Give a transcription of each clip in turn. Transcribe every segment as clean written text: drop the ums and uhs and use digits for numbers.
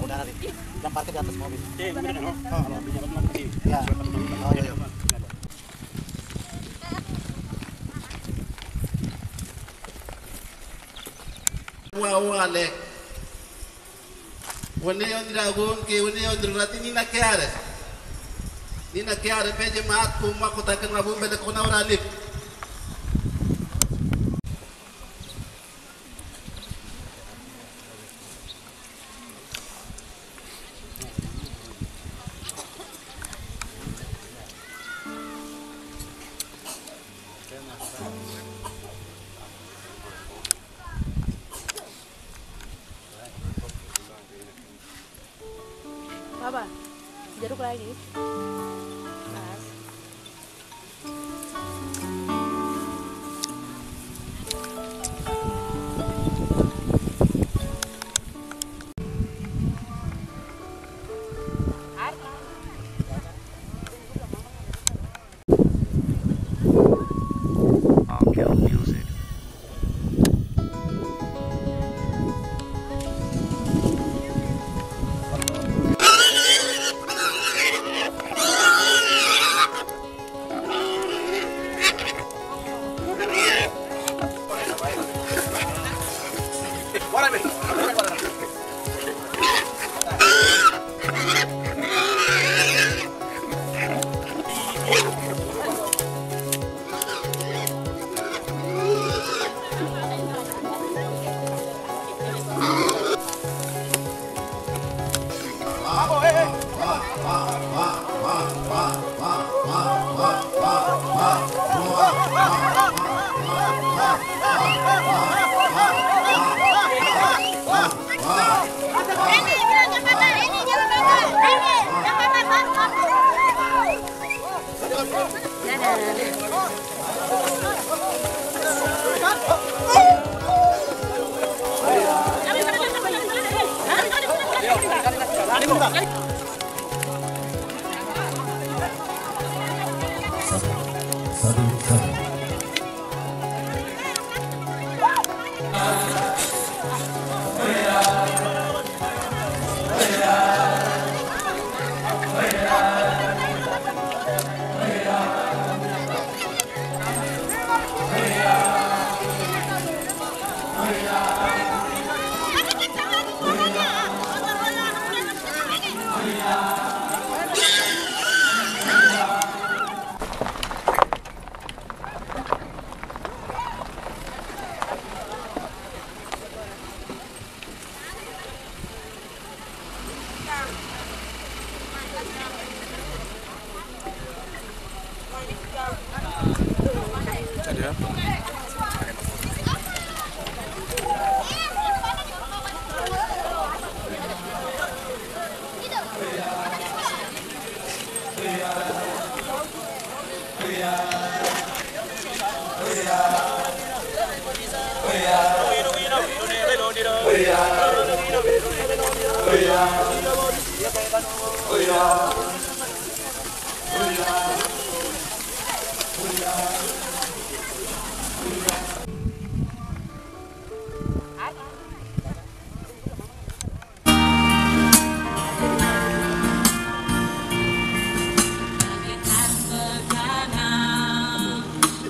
Udara nih, yang parkir di atas mobil. Ya. Oh iya. Wale. Wone yon dragon ke wone yon drati ni na kiare. Ni na kiare peje maat ko makota kan rabu bele ko na uralip. Apa? Jeruk lagi. Pas. Music.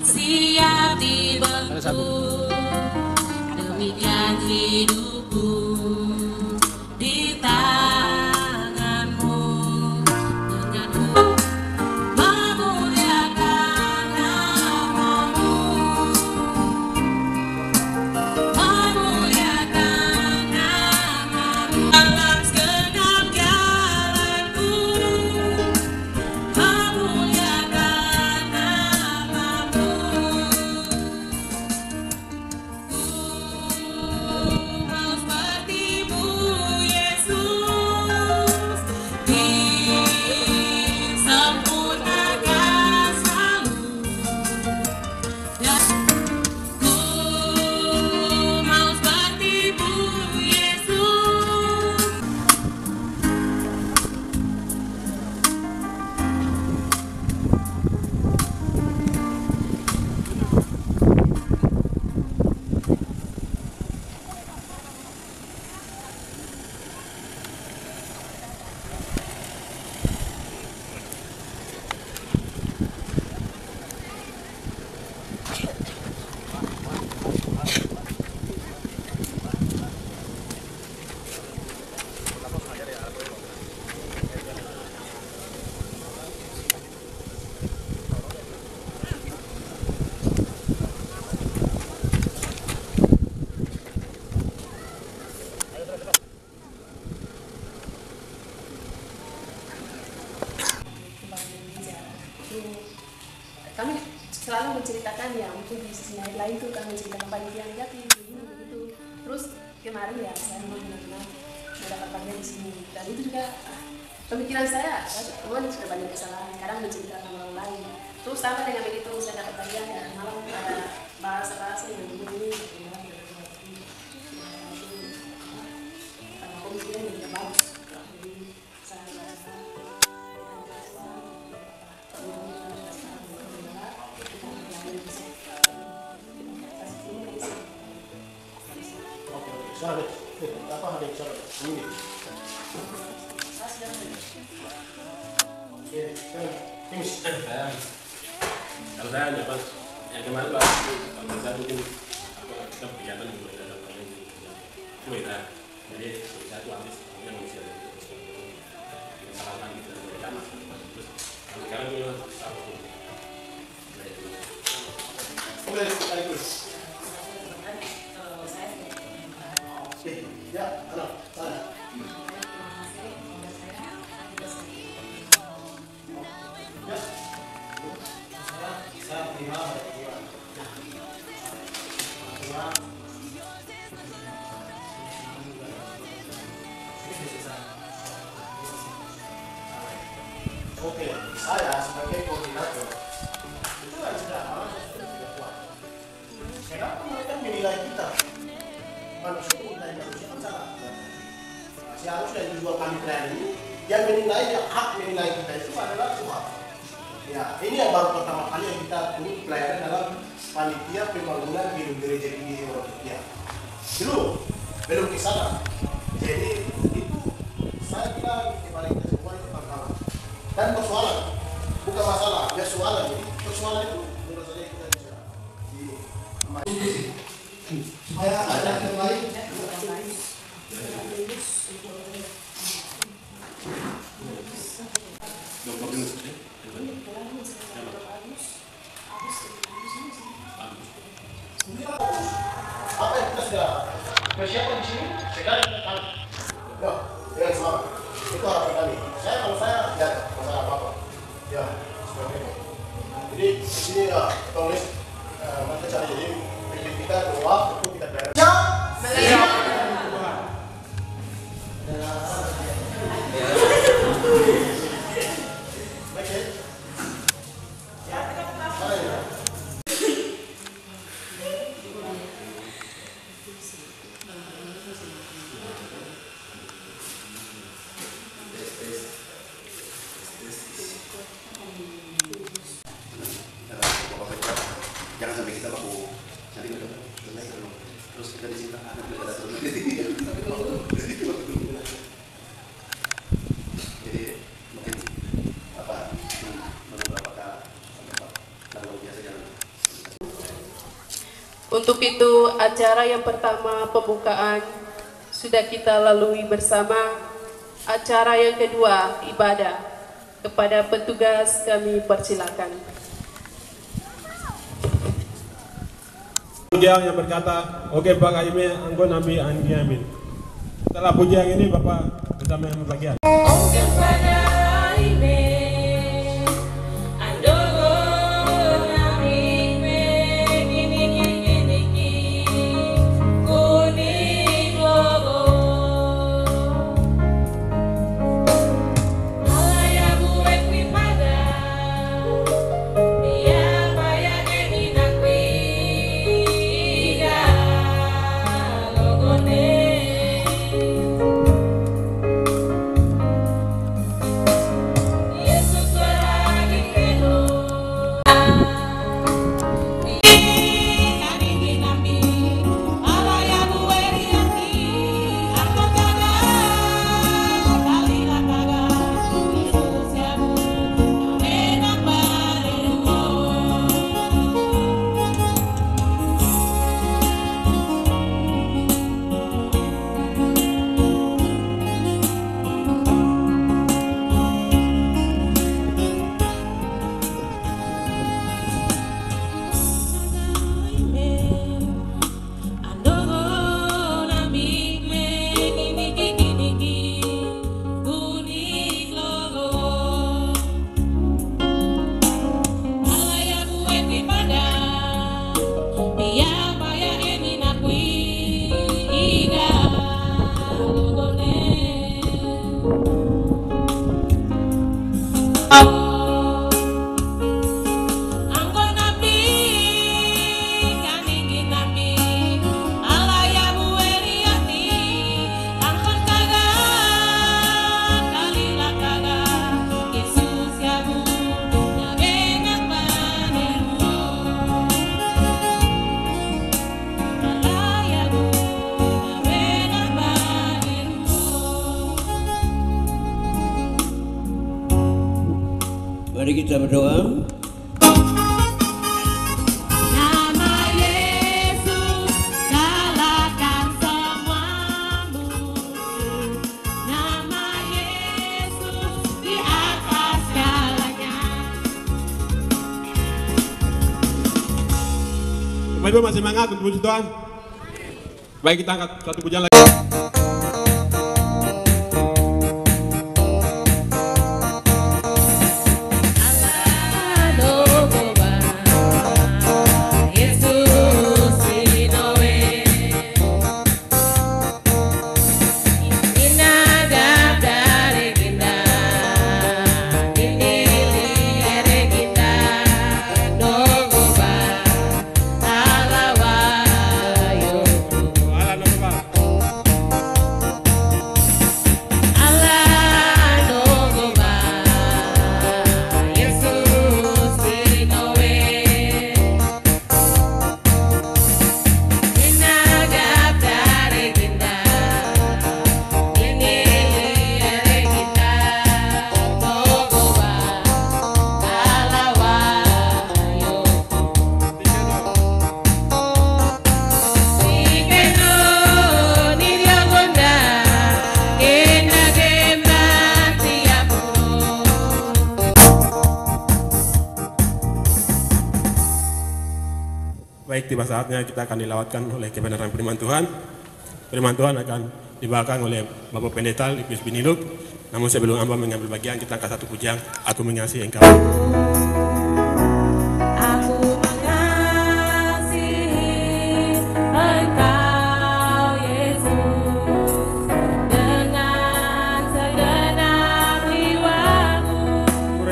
Siap dibentuk, demikian hidupku di tanganmu, denganku memuliakan namamu, memuliakan namamu. kami selalu menceritakan ya mungkin di sisi lain tuh kami menceritakan panitia Jati begini begitu. Terus kemarin ya saya mau benar-benar mendapat bagian di sini dan itu juga pemikiran saya memang sudah banyak kesalahan kadang menceritakan orang lain. Terus sama dengan begitu saya dapat bagian ya malam ada bahasa-bahasa yang begini pemikiran yang tidak bagus. Jadi saya rasa apa ada bicara ini? Kalau saya hanya pas yang kemarin Pak, kalau saya mungkin kita kegiatan juga ada kalian itu beda. Jadi saya itu habis yang bisa kesalahan kita bersama. Terus sekarang juga sama. Boleh sekaligus. Ya, sana, sana. Saya terima. Oke, saya sebagai koordinator itu kan sudah tidak kuat. Kenapa mereka menilai kita? Manusia itu menilai manusia kan salah. Seharusnya yang dijual kami klien ini, yang menilai, yang hak menilai kita itu adalah Tuhan. Ya, ini yang baru pertama kali yang kita turut pelayanan dalam panitia pembangunan gedung gereja di Turkiya. Belum ke sana. Jadi itu saya bilang kepada kita semua itu pertama. Dan persoalan, bukan masalah, ya soalan. Jadi persoalan itu menurut saya kita bisa supaya ada yang lain. Apa yang kita sudah persiapkan di sini? Sekarang kita tahu. Ya, dengan semangat. Itu harapan kami. Kalau saya tidak ada masalah apa-apa. Ya, seperti itu. Jadi di sini ya, tulis kita cari jadi pilih kita doa untuk kita bayar. Siap. Jangan sampai kita baku nanti terus kita di sini anak kita terus jadi mungkin apa menurut apakah lalu biasa jalan. Untuk itu acara yang pertama pembukaan sudah kita lalui bersama. Acara yang kedua ibadah. Kepada petugas kami persilakan. Pujian yang berkata, oke Pak Kaime, anggo nami Anggiamin. Setelah pujian ini Bapak bersama yang berbahagia. Yeah. kita berdoa. Nama Yesus kalahkan semua musuh. Nama Yesus di atas segalanya. Bapak Ibu masih semangat untuk puji Tuhan? Baik, kita angkat satu pujian lagi. Baik, tiba saatnya kita akan dilawatkan oleh kebenaran firman Tuhan. Firman Tuhan akan dibawakan oleh Bapak Pendeta Lipis Biniluk. Namun sebelum hamba mengambil bagian, kita angkat satu pujian, Aku Mengasihi Engkau. Aku mengasihi Engkau Yesus dengan segenap jiwaku. Ku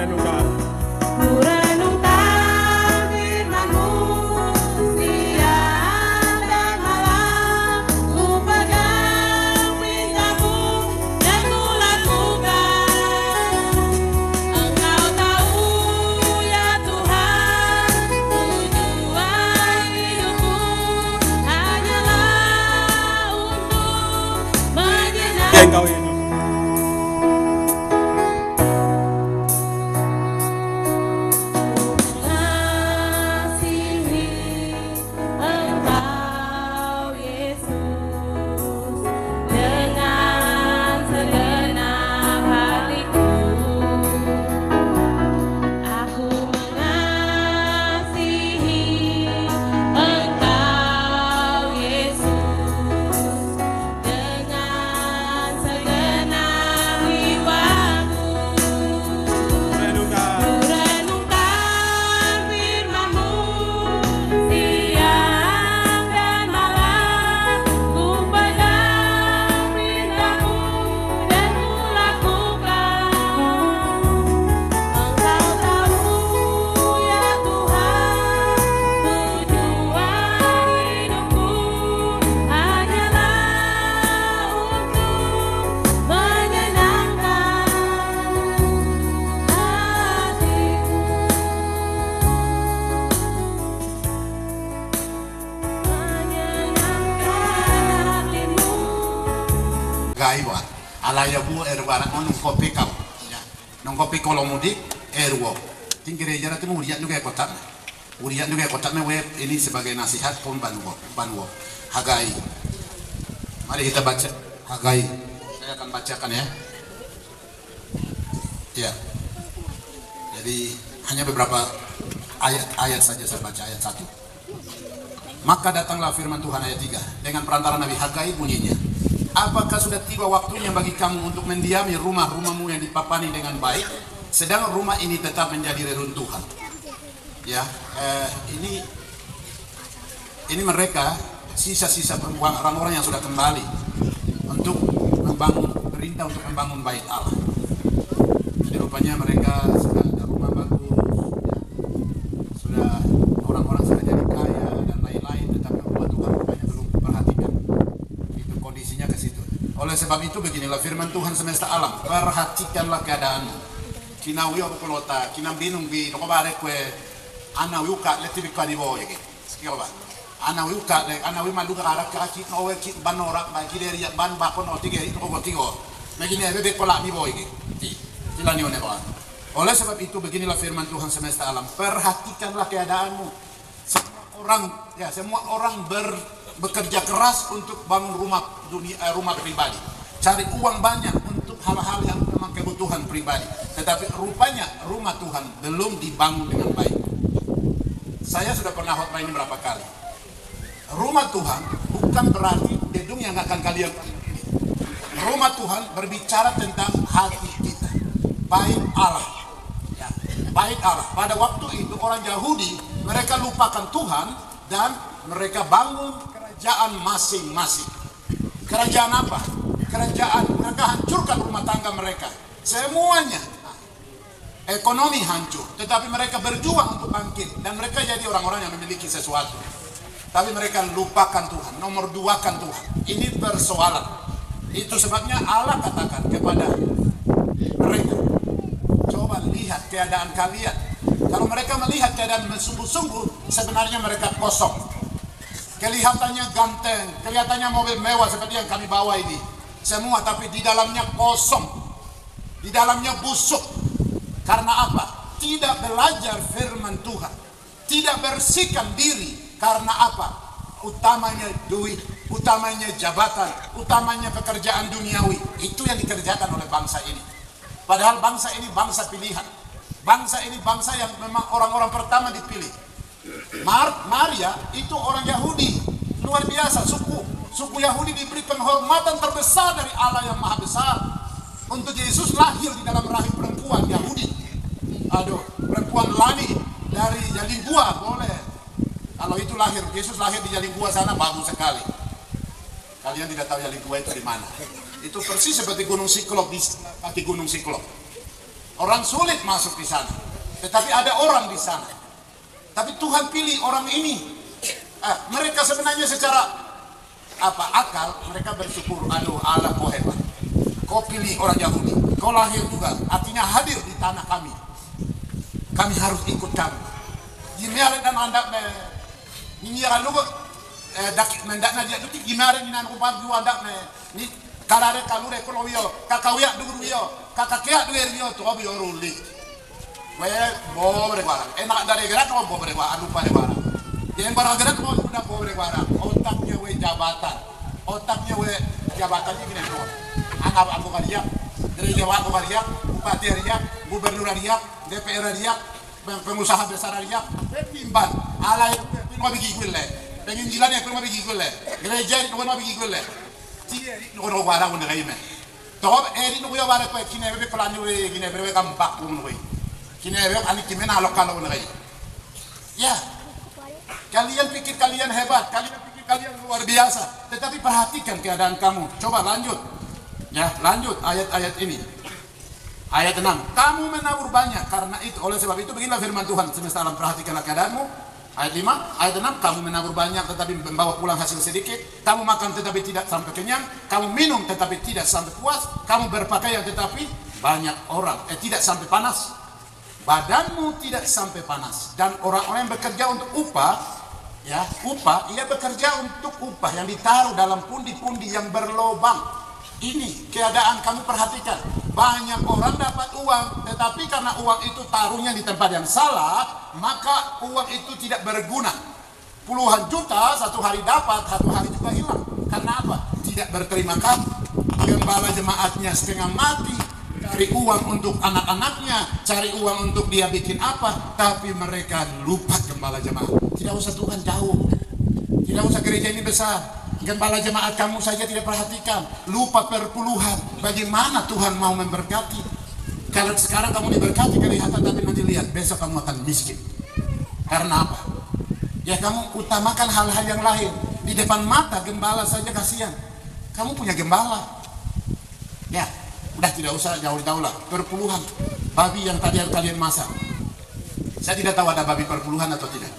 renungkan firman-Mu siang dan malam. Ku pegang perintah-Mu dan ku lakukan. Engkau tahu ya Tuhan, tujuan hidupku hanyalah untuk menyenangkan Engkau Yesus. mengasihi Engkau Yesus dengan segenap hatiku. Aku mengasihi Engkau Yesus dengan segenap jiwaku. Ku renungkan firman-Mu siang dan malam. Ku pegang perintah-Mu dan ku lakukan. Engkau tahu ya Tuhan, tujuan hidupku hanyalah untuk menyenangkan hatimu. Menyenangkan hatimu. Gaiwa, alaya bu erwara nong kopi kau, nong kopi kalau mudik erwo, tinggi jara tu uriat juga kotak, web ini sebagai nasihat pun banwo, Hagai, mari kita baca Hagai, saya akan bacakan ya, ya, jadi hanya beberapa ayat saja saya baca ayat 1. Maka datanglah firman Tuhan ayat 3 dengan perantara Nabi Hagai bunyinya, apakah sudah tiba waktunya bagi kamu untuk mendiami rumah-rumahmu yang dipapani dengan baik, sedang rumah ini tetap menjadi reruntuhan. Ya, ini mereka sisa-sisa orang-orang yang sudah kembali untuk membangun, perintah untuk membangun bait Allah. Jadi rupanya mereka sudah ada rumah bagus, sudah orang-orang sudah jadi kaya dan lain-lain, tetapi rumah Tuhan rupanya belum perhatikan. Itu kondisinya ke situ. Oleh sebab itu beginilah firman Tuhan semesta alam, perhatikanlah keadaanmu. Kina wio kolota, kina binung bi, no bare kue, ana wiuka leti bika di boy gitu. Sekian ba. Ana wiuka le, ana wi maluka arak kaki no we kit banora, ba kiri ya ban bakon o tige no go tigo. Begini ebe kolak di boy gitu. Kila ni one ba. Oleh sebab itu beginilah firman Tuhan semesta alam, perhatikanlah keadaanmu. Semua orang bekerja keras untuk bangun rumah pribadi, cari uang banyak untuk hal-hal yang memang kebutuhan pribadi. Tetapi rupanya rumah Tuhan belum dibangun dengan baik. Saya sudah pernah khotbah ini berapa kali. Rumah Tuhan bukan berarti gedung yang akan kalian pilih. Rumah Tuhan berbicara tentang hati kita, baik Allah. Ya, baik Allah. Pada waktu itu orang Yahudi mereka lupakan Tuhan dan mereka bangun kerajaan masing-masing. Kerajaan apa? Kerajaan mereka hancurkan rumah tangga mereka. Semuanya. Ekonomi hancur. Tetapi mereka berjuang untuk bangkit. Dan mereka jadi orang-orang yang memiliki sesuatu. Tapi mereka lupakan Tuhan. Nomor duakan Tuhan. Ini persoalan. Itu sebabnya Allah katakan kepada mereka, coba lihat keadaan kalian. Kalau mereka melihat keadaan sungguh-sungguh, sebenarnya mereka kosong. Kelihatannya ganteng, kelihatannya mobil mewah seperti yang kami bawa ini. Semua, tapi di dalamnya kosong. Di dalamnya busuk. Karena apa? Tidak belajar firman Tuhan. Tidak bersihkan diri. Karena apa? Utamanya duit, utamanya jabatan, utamanya pekerjaan duniawi. Itu yang dikerjakan oleh bangsa ini. Padahal bangsa ini bangsa pilihan. Bangsa ini bangsa yang memang orang-orang pertama dipilih. Maria itu orang Yahudi. Luar biasa, suku Yahudi diberi penghormatan terbesar dari Allah yang Maha Besar. Untuk Yesus lahir di dalam rahim perempuan Yahudi. Perempuan lani dari Yalingua boleh. Kalau itu lahir, Yesus lahir di Yalingua sana, bagus sekali. Kalian tidak tahu Yalingua itu di mana. Itu persis seperti Gunung Siklop, di kaki Gunung Siklop. Orang sulit masuk di sana. Tetapi ada orang di sana. Tapi Tuhan pilih orang ini. Mereka sebenarnya secara akal, mereka bersyukur, aduh Allah kau hebat. Kau pilih orang Yahudi. Kau lahir juga, artinya hadir di tanah kami. Kami harus ikut kamu. Gimana dan anda ini ya lugu mendakna dia duti gimana ni nan ubab dua dak ni karare kalure kolowio kakawia dugurio kakakia duerio to obio ruli. We bobre bara. Enak dari gerak kau bobre bara adu pada bara. Yang bara gerak kau sudah bobre bara. Otaknya we jabatan. Otaknya we jabatan ini gini tuh. Anggap aku kalian dari Jawa aku kalian, bupati kalian, gubernur kalian, DPR kalian, pengusaha besar kalian, timbang ala yang mau bagi gue le, pengen jalan yang mau bagi gue le, gereja itu mau bagi gue le, tiada itu orang barang orang lain. Toh ini orang barang kau kini bebe pelan gue, kini bebe kampak gue, kini bebe anik kini nalok kalau orang lain. Ya, kalian pikir kalian hebat, kalian pikir kalian luar biasa, tetapi perhatikan keadaan kamu. Coba lanjut. Ya, lanjut ayat-ayat ini. Ayat 6. Kamu menabur banyak karena itu. Oleh sebab itu beginilah firman Tuhan semesta alam, perhatikanlah keadaanmu. Ayat 5. Ayat 6. Kamu menabur banyak tetapi membawa pulang hasil sedikit. Kamu makan tetapi tidak sampai kenyang. Kamu minum tetapi tidak sampai puas. Kamu berpakaian tetapi banyak orang tidak sampai panas. Badanmu tidak sampai panas. Dan orang-orang yang bekerja untuk upah, ya, upah, ia bekerja untuk upah yang ditaruh dalam pundi-pundi yang berlobang. Ini keadaan kamu perhatikan. Banyak orang dapat uang, tetapi karena uang itu taruhnya di tempat yang salah, maka uang itu tidak berguna. Puluhan juta satu hari dapat, satu hari juga hilang. Karena apa? Tidak berterima kasih. Gembala jemaatnya setengah mati, cari uang untuk anak-anaknya, cari uang untuk dia bikin apa, tapi mereka lupa gembala jemaat. Tidak usah Tuhan jauh, tidak usah gereja ini besar. Gembala jemaat kamu saja tidak perhatikan, lupa perpuluhan. Bagaimana Tuhan mau memberkati? Kalau sekarang kamu diberkati kelihatan, tapi nanti lihat besok kamu akan miskin. Karena apa? Ya kamu utamakan hal-hal yang lain. Di depan mata gembala saja kasihan. Kamu punya gembala. Ya, udah tidak usah jauh-jauh lah. Perpuluhan babi yang tadi kalian masak. Saya tidak tahu ada babi perpuluhan atau tidak.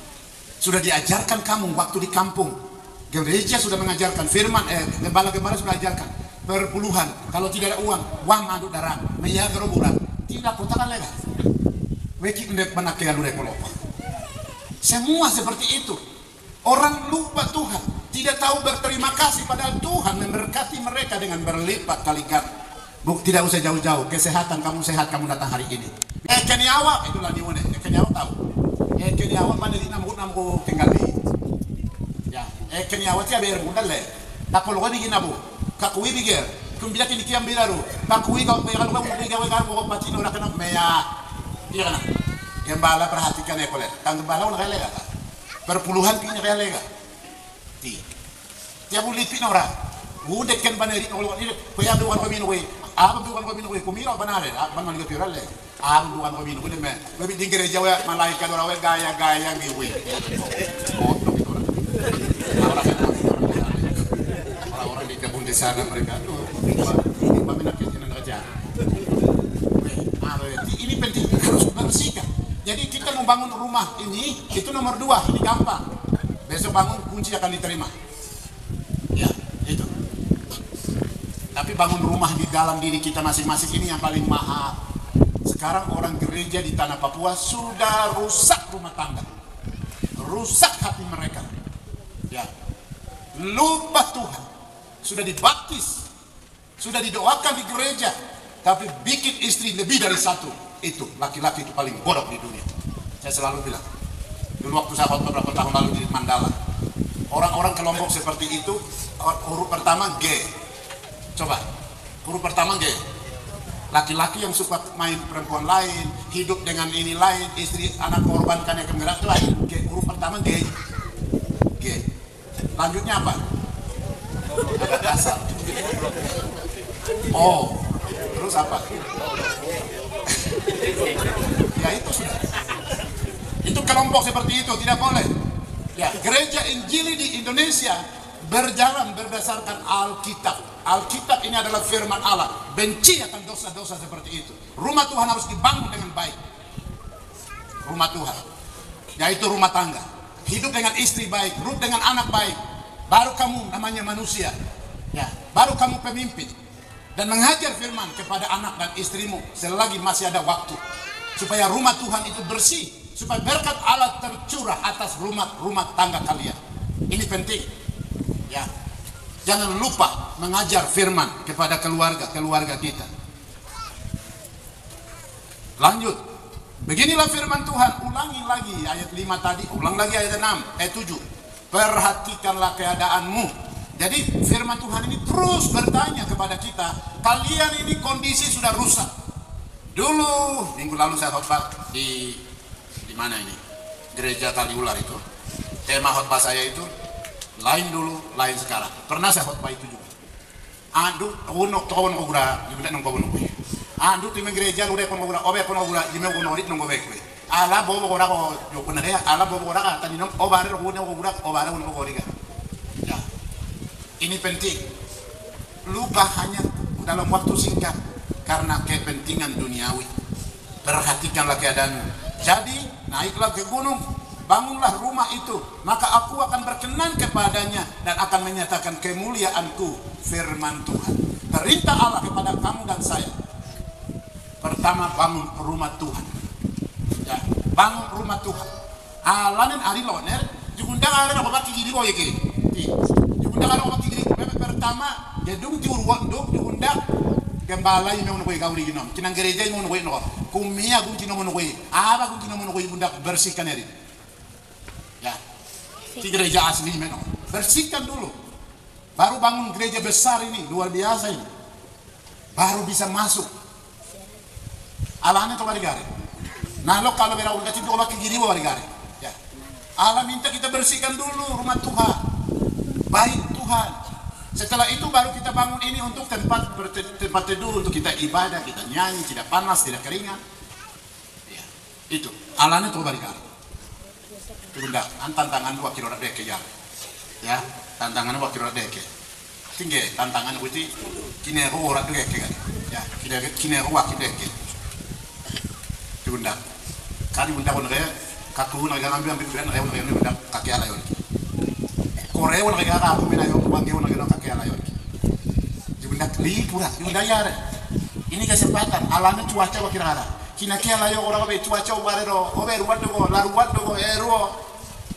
Sudah diajarkan kamu waktu di kampung. Gereja sudah mengajarkan firman, gembala-gembala sudah ajarkan perpuluhan. Kalau tidak ada uang aduk darah, meya geroburan. Tidak putakan legal. Weki mendet menakia lure kolopa. Semua seperti itu. Orang lupa Tuhan, tidak tahu berterima kasih, padahal Tuhan memberkati mereka dengan berlipat kali ganda. Tidak usah jauh-jauh, kesehatan kamu sehat, kamu datang hari ini. Keniawa itulah diune. Keniawa tahu. Keniawa mana di namu kengali. Ya, Keniawa tiap ber mudal le. Takol ko di ginabu. Kakui biger. Kumbila kini kiam bilaru. Kakui kau kalau kau kau pati nora kena meya. Iya kan? Gembala perhatikan ekolet. Tang gembala orang lega. Berpuluhan pinya lega. Tiap ulit pinora. Udah kan baneri kalau ini kaya bukan kami nunggu. Apa bukan kami nunggu? Kumira banare. Apa man juga viral le. Apa bukan kami nunggu le me. Lebih di gereja wa malaikat orang wa gaya ngiwe. Orang-orang di kebun di sana mereka tuh ini penting harus bersihkan. Jadi kita membangun rumah ini itu nomor 2, ini gampang. Besok bangun kunci akan diterima. Ya, itu. Tapi bangun rumah di dalam diri kita masing-masing ini yang paling mahal. Sekarang orang gereja di tanah Papua sudah rusak rumah tangga, rusak hati mereka. Ya, lupa Tuhan. Sudah dibaptis, sudah didoakan di gereja, tapi bikin istri lebih dari satu. Itu laki-laki itu paling bodoh di dunia. Saya selalu bilang. Dulu waktu saya beberapa tahun lalu di Mandala, orang-orang kelompok seperti itu, huruf pertama G. Coba, huruf pertama G. Laki-laki yang suka main perempuan lain, hidup dengan ini lain, istri anak korbankan yang kemerat lain. G. Huruf pertama G. G. Lanjutnya apa? Dasar. Oh, terus apa? Ya itu sudah. Itu kelompok seperti itu tidak boleh. Ya, gereja Injili di Indonesia berjalan berdasarkan Alkitab. Alkitab ini adalah firman Allah. Benci akan dosa-dosa seperti itu. Rumah Tuhan harus dibangun dengan baik. Rumah Tuhan, yaitu rumah tangga. Hidup dengan istri baik, hidup dengan anak baik. Baru kamu namanya manusia. Ya, baru kamu pemimpin. Dan mengajar firman kepada anak dan istrimu selagi masih ada waktu. Supaya rumah Tuhan itu bersih. Supaya berkat Allah tercurah atas rumah tangga kalian. Ini penting. Ya, jangan lupa mengajar firman kepada keluarga kita. Lanjut. Beginilah firman Tuhan. Ulangi lagi ayat 5 tadi. Ulang lagi ayat 6, ayat 7. Perhatikanlah keadaanmu. Jadi firman Tuhan ini terus bertanya kepada kita, kalian ini kondisi sudah rusak. Dulu minggu lalu saya khotbah di mana ini? Gereja Kaliular itu. Tema khotbah saya itu lain dulu, lain sekarang. Pernah saya khotbah itu juga. Aduh, tahun ogura, di mana nongko nongko. Aduh, tim gereja lu dekon ogura, obe kon ogura, di mana onorit nongko bekwe. Ala bobo ogura ko jokuna dia, ala bobo ogura tadi nong obare ogura, obare ogura. Ya. Ini penting. Lupa hanya dalam waktu singkat karena kepentingan duniawi. Perhatikanlah keadaanmu. Jadi naiklah ke gunung, bangunlah rumah itu, maka aku akan berkenan kepadanya dan akan menyatakan kemuliaanku. Firman Tuhan, perintah Allah kepada kamu dan saya. Pertama, bangun rumah Tuhan. Ya, bangun rumah Tuhan. Alanin ari loner, jugunda ari apa baki gidi boy ke. Jugunda ari apa baki gidi. Pertama, gedung diurwan dok jugunda gembala ini mau nunggu gauri ginom. Kinang gereja mau nunggu no. Kumia gun kino mau nunggu. Apa gun kino mau nunggu bunda bersihkan ini. Ya, di gereja asli meno. Bersihkan dulu. Baru bangun gereja besar ini, luar biasa ini. Baru bisa masuk. Alahnya tuh barigari. Nah lo kalau berau udah cinta olah kiri barigari. Ya. Allah minta kita bersihkan dulu rumah Tuhan. Baik Tuhan. Setelah itu baru kita bangun ini untuk tempat teduh, untuk kita ibadah, kita nyanyi, tidak panas, tidak keringat. Ya. Itu. Alahnya tuh barigari. Bunda, tantangan gua kira deke ya. Ya, tantangan gua kira deke. Tinggi tantangan gua itu kini ora deke kan. Ya, kini ora deke. Bunda. Kali bunda pun kayak kaku nak ngambil pikiran ayam nak bunda kaki ala yon. Korea nak kayak aku mina yon bangke nak kaki ala yon. Bunda li pura, bunda ya. Ini kesempatan, alamnya cuaca kira ada. Kina-kina layo orang obe cuaca barero, obe ruat dogo, laruat dogo, ero.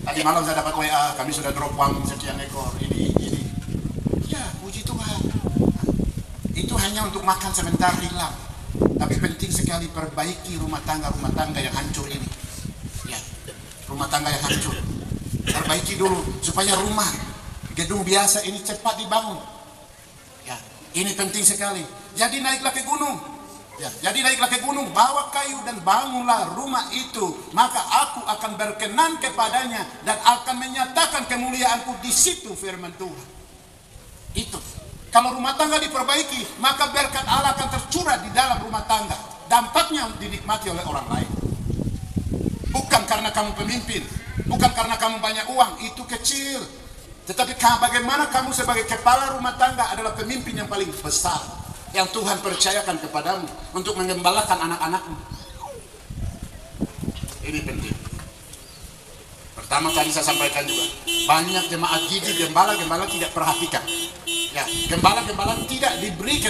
Tadi malam saya dapat WA, kami sudah drop uang sekian ekor ini. Ya, puji Tuhan. Itu hanya untuk makan sebentar hilang. Tapi penting sekali perbaiki rumah tangga yang hancur ini. Ya, rumah tangga yang hancur. Perbaiki dulu supaya rumah gedung biasa ini cepat dibangun. Ya, ini penting sekali. Jadi naiklah ke gunung. Ya, jadi naiklah ke gunung, bawa kayu dan bangunlah rumah itu. Maka aku akan berkenan kepadanya dan akan menyatakan kemuliaanku di situ, firman Tuhan. Itu. Kalau rumah tangga diperbaiki, maka berkat Allah akan tercurah di dalam rumah tangga. Dampaknya dinikmati oleh orang lain. Bukan karena kamu pemimpin, bukan karena kamu banyak uang, itu kecil. Tetapi bagaimana kamu sebagai kepala rumah tangga adalah pemimpin yang paling besar yang Tuhan percayakan kepadamu untuk mengembalakan anak-anakmu. Ini penting. Pertama tadi saya sampaikan juga, banyak jemaat gigi gembala-gembala tidak perhatikan. Ya, gembala-gembala tidak diberi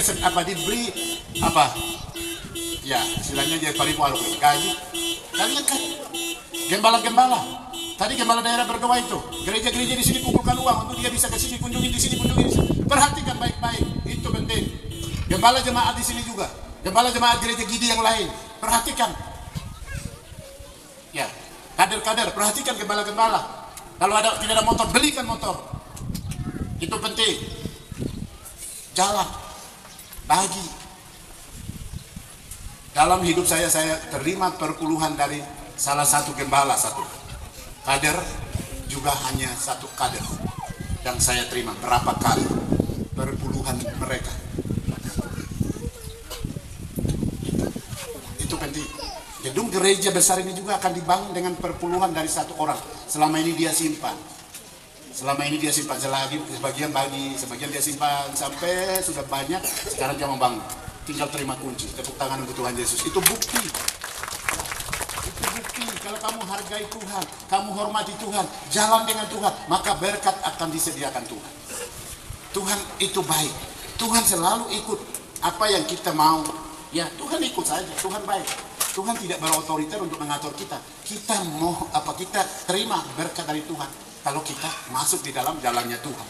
ya, istilahnya jadi paripuaru gaji. Kalian kan gembala-gembala. Tadi gembala daerah berdoa itu, gereja-gereja di sini kumpulkan uang untuk dia bisa ke sini, kunjungi di sini, kunjungi di sini. Perhatikan baik-baik, itu penting. Gembala jemaat di sini juga, gembala jemaat gereja gidi yang lain, perhatikan. Ya, kader-kader, perhatikan gembala-gembala. Kalau tidak ada motor, belikan motor. Itu penting. Jalan, bagi. Dalam hidup saya terima perpuluhan dari salah satu gembala, satu kader, juga hanya satu kader yang saya terima berapa kali perpuluhan mereka. Itu penting. Gedung gereja besar ini juga akan dibangun dengan perpuluhan dari satu orang. Selama ini dia simpan. Sebagian bagi, sebagian dia simpan sampai sudah banyak. Sekarang dia membangun. Tinggal terima kunci. Tepuk tangan untuk Tuhan Yesus. Itu bukti. Itu bukti. Kalau kamu hargai Tuhan, kamu hormati Tuhan, jalan dengan Tuhan, maka berkat akan disediakan Tuhan. Tuhan itu baik. Tuhan selalu ikut apa yang kita mau. Ya, Tuhan ikut saja. Tuhan baik. Tuhan tidak berotoriter untuk mengatur kita. Kita terima berkat dari Tuhan kalau kita masuk di dalam jalannya Tuhan.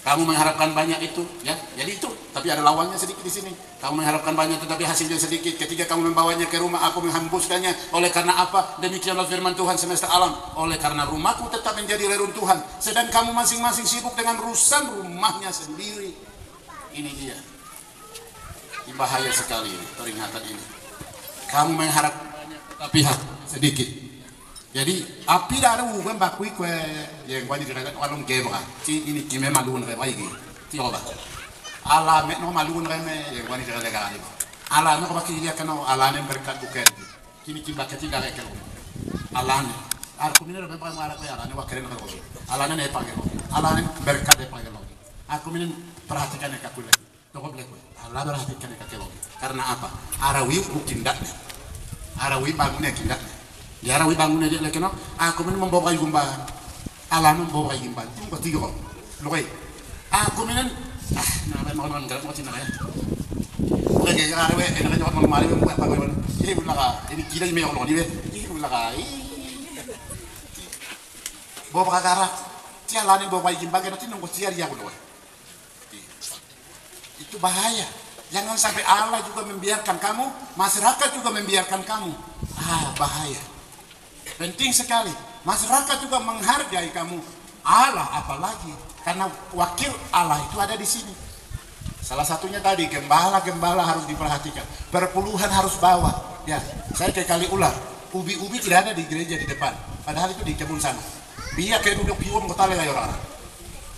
Kamu mengharapkan banyak itu, ya, jadi itu. Tapi ada lawannya sedikit di sini. Kamu mengharapkan banyak tetapi hasilnya sedikit. Ketika kamu membawanya ke rumah, aku menghembuskannya. Oleh karena apa? Demikianlah firman Tuhan semesta alam. Oleh karena rumahku tetap menjadi reruntuhan, sedang kamu masing-masing sibuk dengan urusan rumahnya sendiri. Ini dia. Bahaya sekali ini, peringatan ini. Kamu mengharapkan banyak tapi sedikit. Jadi api daru kan bakui kue yang gua dikatakan orang gebra. Ini kime malun re baigi. Ti oba. Ala me no malun re me yang gua dikatakan kali. Ala no baki dia kano ala ne berkat bukan. Kini kimba kati dare kelo. Ala ne. Aku minir be pa mara ko ala ne wa keren ko. Ala ne pa kelo. Ala ne berkat de pa kelo. Aku minir perhatikan ka kule. Toko blek. Ala perhatikan ka kelo. Karena apa? Arawi bukin dak. Arawi bangunnya kindak. Di arawi bangunnya dia lagi no. Aku minum membawa gumban. Ala membawa gumban. Tunggu tiga kok. Lokai. Aku minum. Nama mau gerak mau cina ya. Bukan kayak arawi. Enak aja mau mari membuat apa gimana? Ini belaka. Ini kira ini yang ini. Ini belaka. Bawa kagarak. Tia lain bawa gumban. Nanti nunggu siar dia aku. Itu bahaya. Jangan sampai Allah juga membiarkan kamu, masyarakat juga membiarkan kamu. Bahaya. Penting sekali. Masyarakat juga menghargai kamu. Allah apalagi. Karena wakil Allah itu ada di sini. Salah satunya tadi, gembala-gembala harus diperhatikan. Perpuluhan harus bawa. Ya, saya ke Kali Ular. Ubi-ubi tidak ada di gereja di depan. Padahal itu di kebun sana. Biar kayak duduk hiwam kota lelai orang.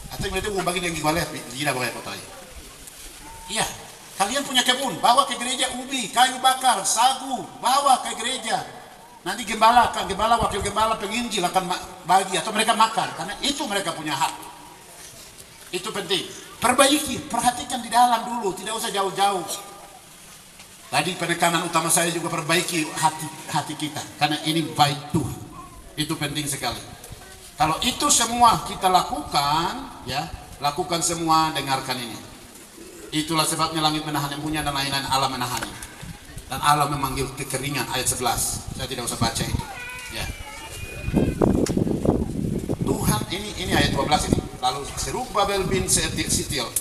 Atau yang itu bagi yang gimana? Gila boleh kota. Iya. Kalian punya kebun, bawa ke gereja ubi, kayu bakar, sagu, bawa ke gereja. Nanti gembala, wakil gembala, penginjil akan bagi atau mereka makan, karena itu mereka punya hak. Itu penting. Perbaiki, perhatikan di dalam dulu, tidak usah jauh-jauh. Tadi penekanan utama saya juga perbaiki hati kita, karena ini baik Tuhan. Itu penting sekali. Kalau itu semua kita lakukan, ya, lakukan semua, dengarkan ini. Itulah sebabnya langit menahan embunya dan lain-lain, Allah menahannya. Dan Allah memanggil kekeringan, ayat 11. Saya tidak usah baca itu. Ya. Tuhan ini ayat 12 ini. Lalu Zerubabel bin Shealtiel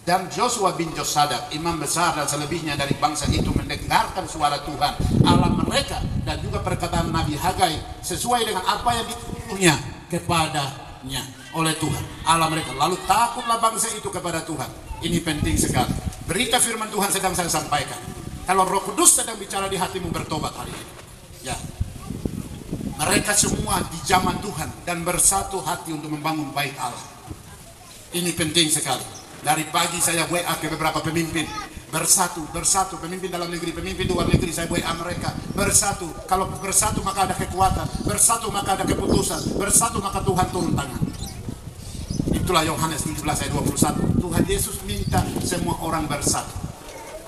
Dan Joshua bin Josadak, imam besar dan selebihnya dari bangsa itu mendengarkan suara Tuhan Allah mereka dan juga perkataan Nabi Hagai sesuai dengan apa yang dituturnya kepadanya oleh Tuhan Allah mereka. Lalu takutlah bangsa itu kepada Tuhan. Ini penting sekali. Berita firman Tuhan sedang saya sampaikan. Kalau Roh Kudus sedang bicara di hatimu, bertobat hari ini. Ya. Mereka semua di zaman Tuhan dan bersatu hati untuk membangun bait Allah. Ini penting sekali. Dari pagi saya WA ke beberapa pemimpin, bersatu, pemimpin dalam negeri, pemimpin luar negeri, saya WA mereka, bersatu. Kalau bersatu maka ada kekuatan, bersatu maka ada keputusan, bersatu maka Tuhan turun tangan. Itulah Yohanes 17 ayat 21. Tuhan Yesus minta semua orang bersatu.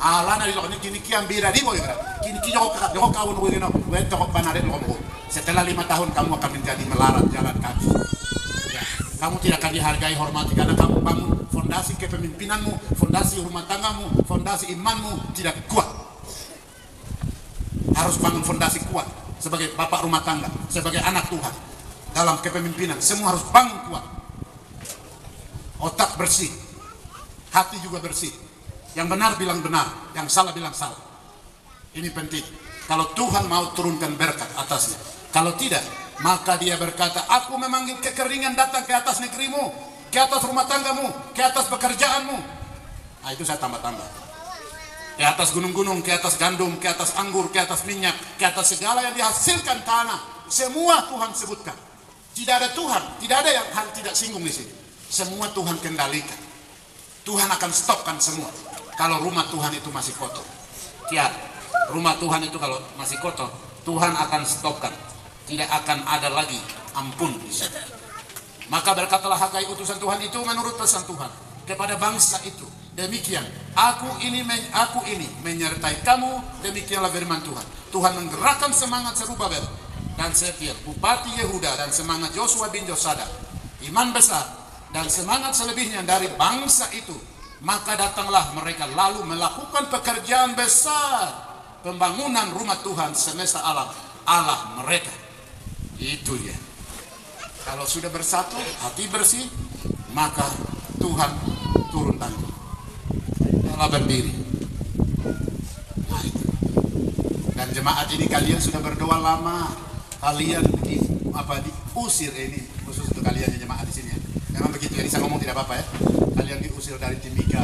Alana di lokal kini kian bira di boy, kini kau kawin boy no, kau panaret lomo. Setelah 5 tahun kamu akan menjadi melarat jalan kaki. Ya, kamu tidak akan dihargai, hormati karena kamu bangun fondasi kepemimpinanmu, fondasi rumah tanggamu, fondasi imanmu tidak kuat. Harus bangun fondasi kuat sebagai bapak rumah tangga, sebagai anak Tuhan. Dalam kepemimpinan semua harus bangun kuat. Otak bersih, hati juga bersih. Yang benar bilang benar, yang salah bilang salah. Ini penting. Kalau Tuhan mau turunkan berkat atasnya. Kalau tidak, maka dia berkata, aku memanggil kekeringan datang ke atas negerimu, ke atas rumah tanggamu, ke atas pekerjaanmu. Nah, itu saya tambah-tambah. Ke atas gunung-gunung, ke atas gandum, ke atas anggur, ke atas minyak, ke atas segala yang dihasilkan tanah. Semua Tuhan sebutkan. Tidak ada Tuhan, tidak ada yang hal tidak singgung di sini. Semua Tuhan kendalikan. Tuhan akan stopkan semua. Kalau rumah Tuhan itu masih kotor. Tiap rumah Tuhan itu kalau masih kotor, Tuhan akan stopkan. Tidak akan ada lagi ampun di sana. Maka berkatalah Hagai utusan Tuhan itu menurut pesan Tuhan kepada bangsa itu. Demikian, aku ini menyertai kamu, demikianlah firman Tuhan. Tuhan menggerakkan semangat Zerubabel dan Setir, Bupati Yehuda, dan semangat Joshua bin Josadak, iman besar, dan semangat selebihnya dari bangsa itu. Maka datanglah mereka lalu melakukan pekerjaan besar, pembangunan rumah Tuhan semesta alam, Allah mereka. Itu dia. Kalau sudah bersatu, hati bersih, maka Tuhan turun tangan. Allah berdiri. Nah, itu. Dan jemaat ini kalian sudah berdoa lama. Kalian diusir ini khusus untuk kalian yang jemaat di sini. Ya. Memang begitu. Jadi saya ngomong tidak apa-apa ya. Kalian diusir dari Timika.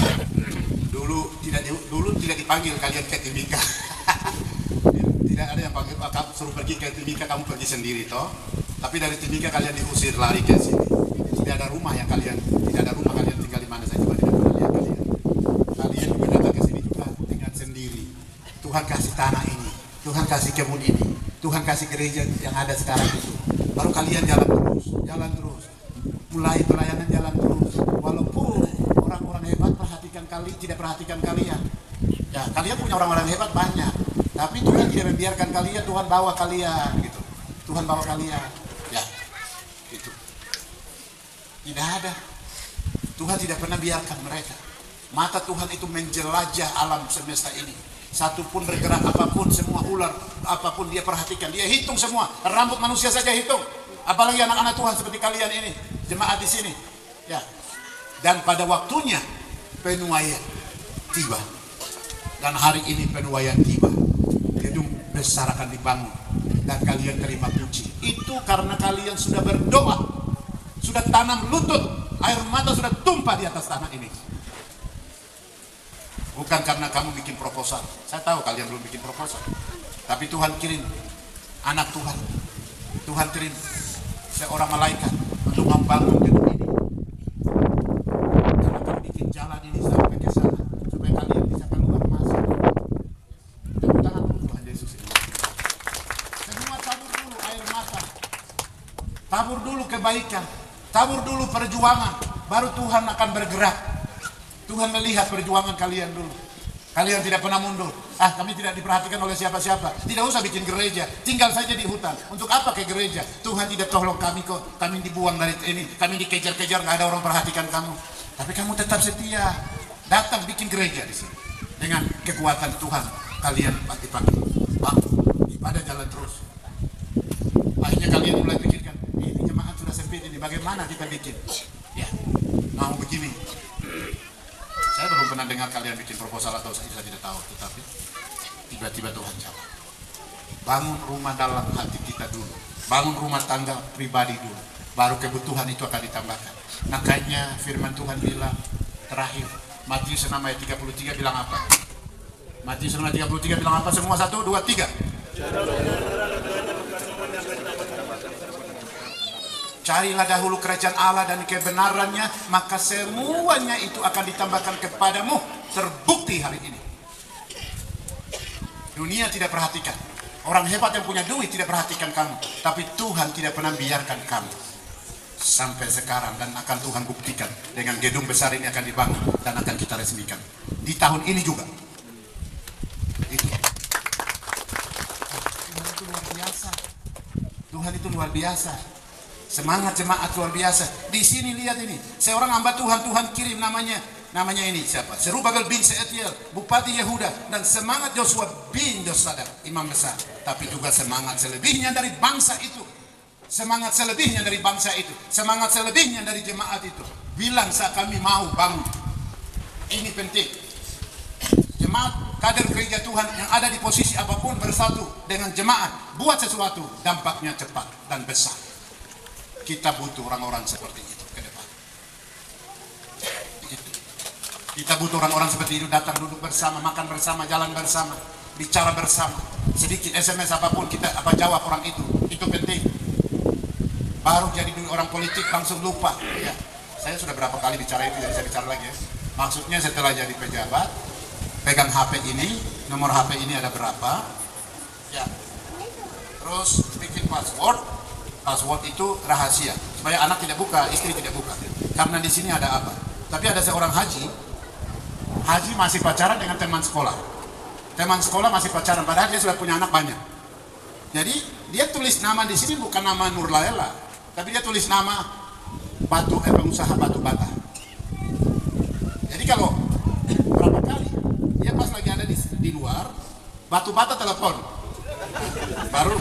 Dulu tidak dipanggil kalian ke Timika. Tidak ada yang panggil, suruh pergi ke Timika, kamu pergi sendiri toh. Tapi dari Timika kalian diusir lari ke sini. Tidak ada rumah yang kalian tinggal di mana, saya juga tidak pernah lihat kalian. Kalian juga datang ke sini juga dengan sendiri. Tuhan kasih tanah ini, Tuhan kasih kebun ini, Tuhan kasih gereja yang ada sekarang itu. Baru kalian jalan terus. Mulai pelayanan jalan terus. Walaupun orang-orang hebat tidak perhatikan kalian. Ya, kalian punya orang-orang hebat banyak. Tapi Tuhan tidak membiarkan kalian, Tuhan bawa kalian gitu. Tuhan bawa kalian. Ya. Gitu. Tidak ada. Tuhan tidak pernah biarkan mereka. Mata Tuhan itu menjelajah alam semesta ini. Satu pun bergerak apapun, semua ular apapun dia perhatikan. Dia hitung semua. Rambut manusia saja hitung. Apalagi anak-anak Tuhan seperti kalian ini, jemaat di sini. Ya. Dan pada waktunya penuaian tiba. Dan hari ini penuaian tiba. Gedung besar akan dibangun dan kalian terima puji. Itu karena kalian sudah berdoa, sudah tanam lutut, air mata sudah tumpah di atas tanah ini. Bukan karena kamu bikin proposal. Saya tahu kalian belum bikin proposal, tapi Tuhan kirim anak Tuhan. Tuhan kirim seorang malaikat untuk membangun gedung ini. Dan akan bikin jalan ini sampai ke sana supaya kalian bisa keluar masuk. Tabur dulu kebaikan, tabur dulu perjuangan, baru Tuhan akan bergerak. Tuhan melihat perjuangan kalian dulu. Kalian tidak pernah mundur. Kami tidak diperhatikan oleh siapa-siapa. Tidak usah bikin gereja, tinggal saja di hutan. Untuk apa ke gereja? Tuhan tidak tolong kami kok. Kami dibuang dari ini, kami dikejar-kejar, nggak ada orang perhatikan kamu. Tapi kamu tetap setia. Datang bikin gereja di sini. Dengan kekuatan Tuhan, kalian pagi-pagi ibadah jalan terus. Akhirnya kalian mulai pikirkan, ini jemaat sudah sempit ini, bagaimana kita bikin? Ya, mau begini. Saya pernah dengar kalian bikin proposal atau saya tidak tahu, tetapi tiba-tiba Tuhan jawab. Bangun rumah dalam hati kita dulu, bangun rumah tangga pribadi dulu, baru kebutuhan itu akan ditambahkan. Makanya firman Tuhan bilang terakhir, Matius 6 ayat 33 bilang apa? Matius 6 ayat 33 bilang apa? Semua 1, 2, 3. Carilah dahulu kerajaan Allah dan kebenarannya, maka semuanya itu akan ditambahkan kepadamu. Terbukti hari ini. Dunia tidak perhatikan. Orang hebat yang punya duit tidak perhatikan kamu. Tapi Tuhan tidak pernah biarkan kamu. Sampai sekarang, dan akan Tuhan buktikan. Dengan gedung besar ini akan dibangun dan akan kita resmikan. Di tahun ini juga. Itu. Tuhan itu luar biasa. Tuhan itu luar biasa. Semangat jemaat luar biasa. Di sini lihat ini, seorang hamba Tuhan, Tuhan kirim namanya ini siapa? Zerubabel bin Sealtiel, Bupati Yehuda, dan semangat Joshua bin Josadak, imam besar. Tapi juga semangat selebihnya dari bangsa itu. Semangat selebihnya dari bangsa itu. Semangat selebihnya dari jemaat itu. Bilang kami mau bangun. Ini penting. Jemaat kader gereja Tuhan yang ada di posisi apapun bersatu dengan jemaat, buat sesuatu, dampaknya cepat dan besar. Kita butuh orang-orang seperti itu ke depan. Kita butuh orang-orang seperti itu, datang duduk bersama, makan bersama, jalan bersama, bicara bersama. Sedikit SMS apapun kita jawab orang itu penting. Baru jadi orang politik langsung lupa. Ya, saya sudah berapa kali bicara itu, jadi saya bicara lagi ya. Maksudnya setelah jadi pejabat, pegang HP ini, nomor HP ini ada berapa? Ya. Terus bikin password. Password itu rahasia supaya anak tidak buka, istri tidak buka. Karena di sini ada apa? Tapi ada seorang haji masih pacaran dengan teman sekolah. Teman sekolah masih pacaran, padahal dia sudah punya anak banyak. Jadi dia tulis nama di sini bukan nama Nur Laila, tapi dia tulis nama pengusaha batu bata. Jadi kalau berapa kali dia pas lagi ada di luar, batu bata telepon, baru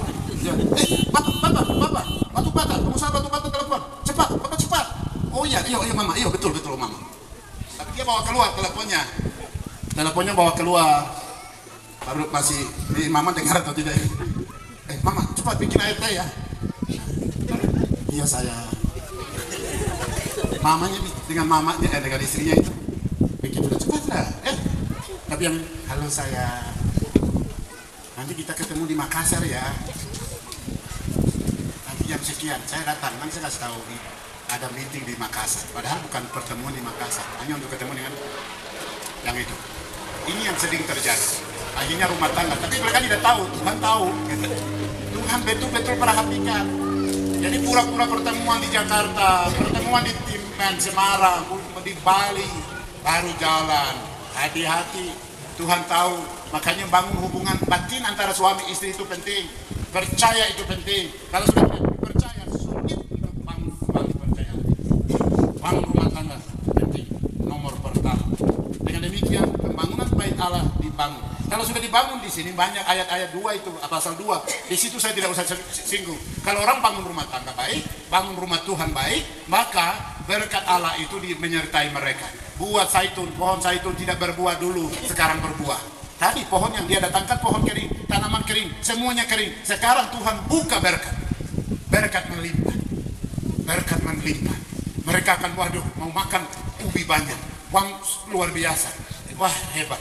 Bapak, batu bata, pengusaha batu bata telepon, cepat, Bapak cepat. Oh iya mama, iya betul mama. Tapi dia bawa keluar teleponnya bawa keluar, baru masih, mama dengar atau tidak? Mama cepat bikin air teh ya. Iya saya. Mamanya dengan mamanya dengan istrinya itu bikin udah cepat lah. Tapi yang halo saya, nanti kita ketemu di Makassar ya. Jam sekian saya datang, nanti saya kasih tahu ada meeting di Makassar. Padahal bukan pertemuan di Makassar, hanya untuk ketemu dengan yang itu. Ini yang sering terjadi. Akhirnya rumah tangga, tapi mereka tidak tahu. Tuhan tahu. Tuhan betul-betul perhatikan. Jadi pura-pura pertemuan di Jakarta, pertemuan di Timben, Semarang, di Bali, baru jalan. Hati-hati. Tuhan tahu. Makanya bangun hubungan batin antara suami istri itu penting. Percaya itu penting. Kalau sudah tidak percaya, sulit untuk bangun kembali percaya. Bangun rumah tangga penting. Nomor pertama. Dengan demikian pembangunan bait Allah dibangun. Kalau sudah dibangun di sini banyak ayat-ayat 2 itu pasal 2. Di situ saya tidak usah singgung. Kalau orang bangun rumah tangga baik, bangun rumah Tuhan baik, maka berkat Allah itu menyertai mereka. Buat zaitun, pohon zaitun tidak berbuah dulu, sekarang berbuah. Tadi pohon yang dia datangkan pohon kering, tanaman kering, semuanya kering. Sekarang Tuhan buka berkat. Berkat melimpah. Berkat melimpah. Mereka akan waduh mau makan ubi banyak. Uang luar biasa. Wah hebat.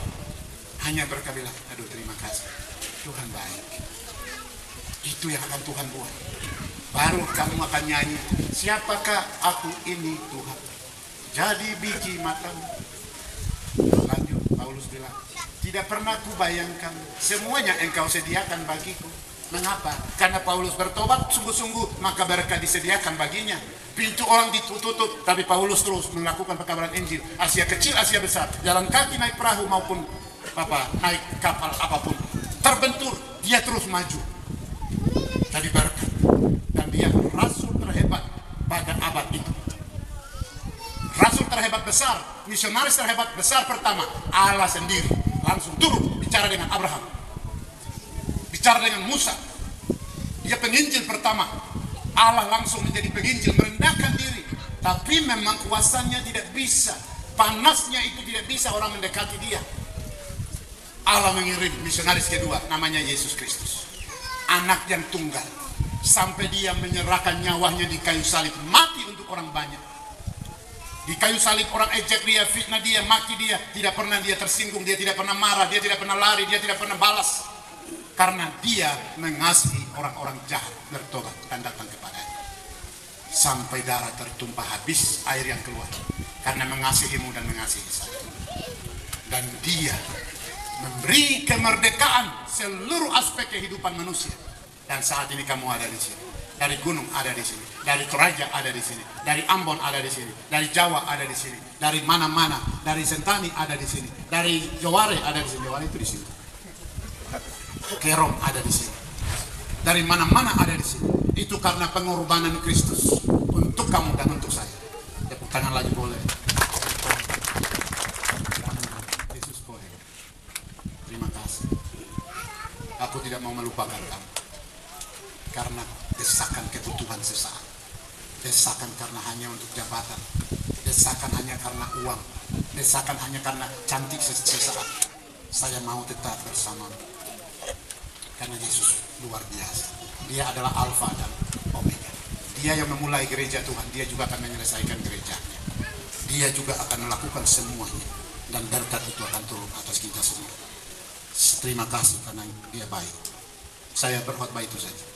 Hanya mereka bilang, aduh terima kasih. Tuhan baik. Itu yang akan Tuhan buat. Baru kamu akan nyanyi, siapakah aku ini Tuhan? Jadi biji matamu. Lanjut Paulus bilang, tidak pernah kubayangkan semuanya engkau sediakan bagiku. Mengapa? Karena Paulus bertobat sungguh-sungguh, maka berkat disediakan baginya. Pintu orang ditutup, tapi Paulus terus melakukan pekabaran Injil. Asia kecil, Asia besar, jalan kaki, naik perahu maupun naik kapal apapun, terbentur, dia terus maju. Jadi berkat. Dan dia rasul terhebat pada abad itu. Rasul terhebat besar, misionaris terhebat besar pertama, Allah sendiri langsung turun bicara dengan Abraham, bicara dengan Musa. Dia penginjil pertama, Allah langsung menjadi penginjil, merendahkan diri. Tapi memang kuasanya tidak bisa Panasnya itu tidak bisa orang mendekati dia. Allah mengirim misionaris kedua, namanya Yesus Kristus, anak yang tunggal, sampai dia menyerahkan nyawanya di kayu salib, mati untuk orang banyak. Di kayu salib orang ejek dia, fitnah dia, maki dia, tidak pernah dia tersinggung, dia tidak pernah marah, dia tidak pernah lari, dia tidak pernah balas, karena dia mengasihi orang-orang jahat bertobat dan datang kepadanya. Sampai darah tertumpah habis air yang keluar, karena mengasihimu dan mengasihi saya. Dan dia memberi kemerdekaan seluruh aspek kehidupan manusia. Dan saat ini kamu ada di sini. Dari gunung ada di sini, dari Toraja ada di sini, dari Ambon ada di sini, dari Jawa ada di sini, dari mana-mana, dari Sentani ada di sini, dari Jaware ada di sini. Jaware itu di sini. Kerom ada di sini. Dari mana-mana ada di sini. Itu karena pengorbanan Kristus untuk kamu dan untuk saya. Tepuk tangan lagi boleh. Yesus boleh. Terima kasih. Aku tidak mau melupakan kamu. Karena desakan kebutuhan sesaat. Desakan karena hanya untuk jabatan. Desakan hanya karena uang. Desakan hanya karena cantik sesaat. Saya mau tetap bersamamu. Karena Yesus luar biasa. Dia adalah Alfa dan Omega. Dia yang memulai gereja Tuhan, dia juga akan menyelesaikan gerejanya. Dia juga akan melakukan semuanya. Dan berkat itu akan turun atas kita semua. Terima kasih karena dia baik. Saya berkhotbah itu saja.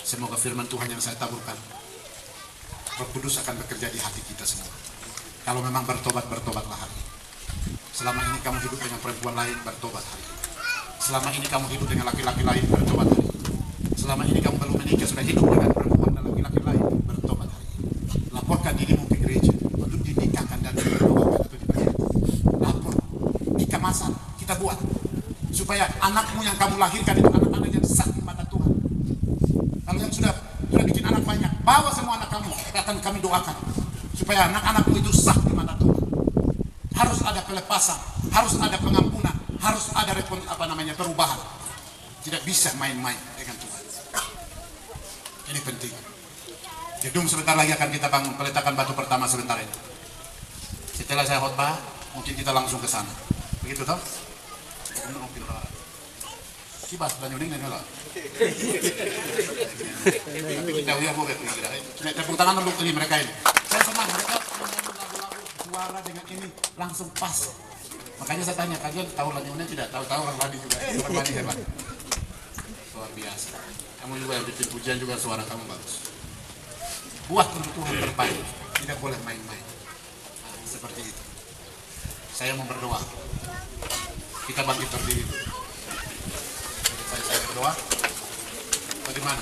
Semoga firman Tuhan yang saya taburkan, Roh Kudus akan bekerja di hati kita semua. Kalau memang bertobat, bertobatlah hari ini. Selama ini kamu hidup dengan perempuan lain, bertobat hari ini. Selama ini kamu hidup dengan laki-laki lain, bertobat hari ini. Selama ini kamu belum menikah, sudah hidup dengan perempuan dan laki-laki lain, bertobat hari ini. Laporkan dirimu ke gereja untuk dinikahkan dan diperdoakan atau diberkati. Lapor, nikah masal, kita buat. Supaya anakmu yang kamu lahirkan itu anak-anak yang sah di mata Tuhan. Kalau yang sudah bikin anak banyak, bawa semua anak kamu, akan kami doakan. Supaya anak-anakmu itu sah di mata Tuhan. Harus ada pelepasan, harus ada pengampunan, harus ada perubahan. Tidak bisa main-main dengan Tuhan. Ini penting. Gedung sebentar lagi akan kita bangun, peletakan batu pertama sebentar ini. Setelah saya khotbah, mungkin kita langsung ke sana. Begitu toh? Kibas banyak dengan lah. Tapi kita udah mau berpikir. Tepuk tangan untuk mereka ini. Saya senang mereka lagu-lagu suara dengan ini langsung pas. Makanya saya tanya, kalian tahu lagunya tidak? Tahu-tahu orang Ladi juga. Orang Ladi hebat. Luar biasa. Kamu juga yang bikin pujian juga suara kamu bagus. Buat untuk Tuhan terbaik. Tidak boleh main-main. Nah, seperti itu. Saya mau berdoa. Kita bangkit berdiri. Saya berdoa. Bagaimana?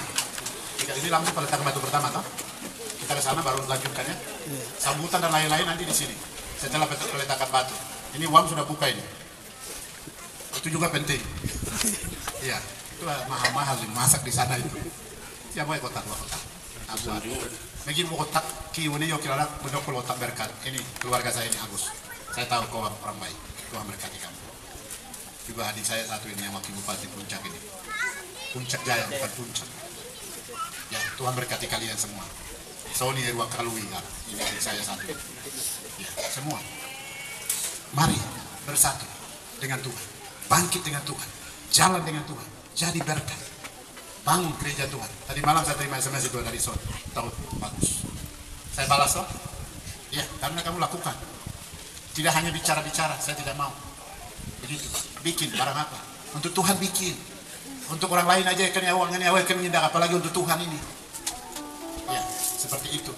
Ini langsung peletakan batu pertama, toh? Kita ke sana baru lanjutkannya. Sambutan dan lain-lain nanti di sini. Setelah peletakan batu. Ini uang sudah buka ini. Itu juga penting. Iya, itu mahal-mahal masak di sana itu. Siapa yang kotak? Mungkin mau kotak kiu ini yo kira mendokol kotak berkat. Ini keluarga saya ini Agus. Saya tahu kau orang baik. Tuhan berkati kamu. Juga adik saya satu ini yang wakil bupati Puncak ini. Puncak Jaya bukan Puncak. Ya, Tuhan berkati kalian semua. Sony Erwa Kalui kan. Ini adik saya satu. Ya, semua. Mari bersatu dengan Tuhan. Bangkit dengan Tuhan. Jalan dengan Tuhan. Jadi berkat. Bangun gereja Tuhan. Tadi malam saya terima SMS itu dari Son. Tahu bagus. Saya balas loh. Ya, karena kamu lakukan. Tidak hanya bicara-bicara, saya tidak mau. Begitu. Bikin barang apa? Untuk Tuhan bikin. Untuk orang lain aja kan ya uangnya kan mengindah, apalagi untuk Tuhan ini. Ya, seperti itu.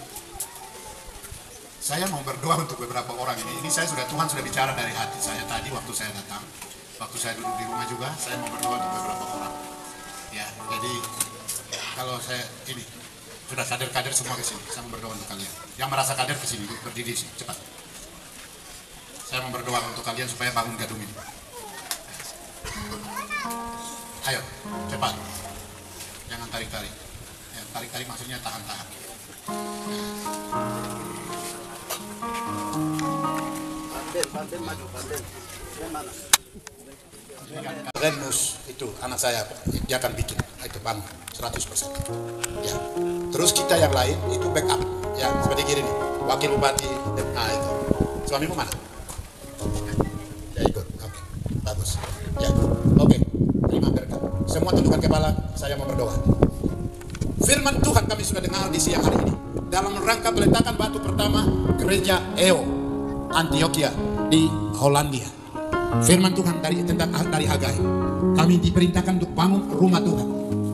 Saya mau berdoa untuk beberapa orang ini. Ini saya Tuhan sudah bicara dari hati saya tadi waktu saya datang. Waktu saya duduk di rumah juga, saya mau berdoa untuk beberapa orang. Ya, jadi kalau saya ini sudah kader-kader semua ke sini, saya mau berdoa untuk kalian. Yang merasa kader ke sini, berdiri sini, cepat. Saya mau berdoa untuk kalian supaya bangun gedung ini. Ayo, cepat. Jangan tarik-tarik. Ya, tarik-tarik maksudnya tahan-tahan. Panten maju, panten. Mana? Renus itu anak saya, dia akan bikin itu bangun 100%. Ya. Terus kita yang lain itu backup. Ya, seperti gini nih. Wakil bupati, nah itu. Suamimu mana? Ya, oke. Terima berkat. Semua tundukkan kepala, saya mau berdoa. Firman Tuhan kami sudah dengar di siang hari ini dalam rangka peletakan batu pertama gereja EO Antioquia di Hollandia. Firman Tuhan dari Hagai. Kami diperintahkan untuk bangun rumah Tuhan.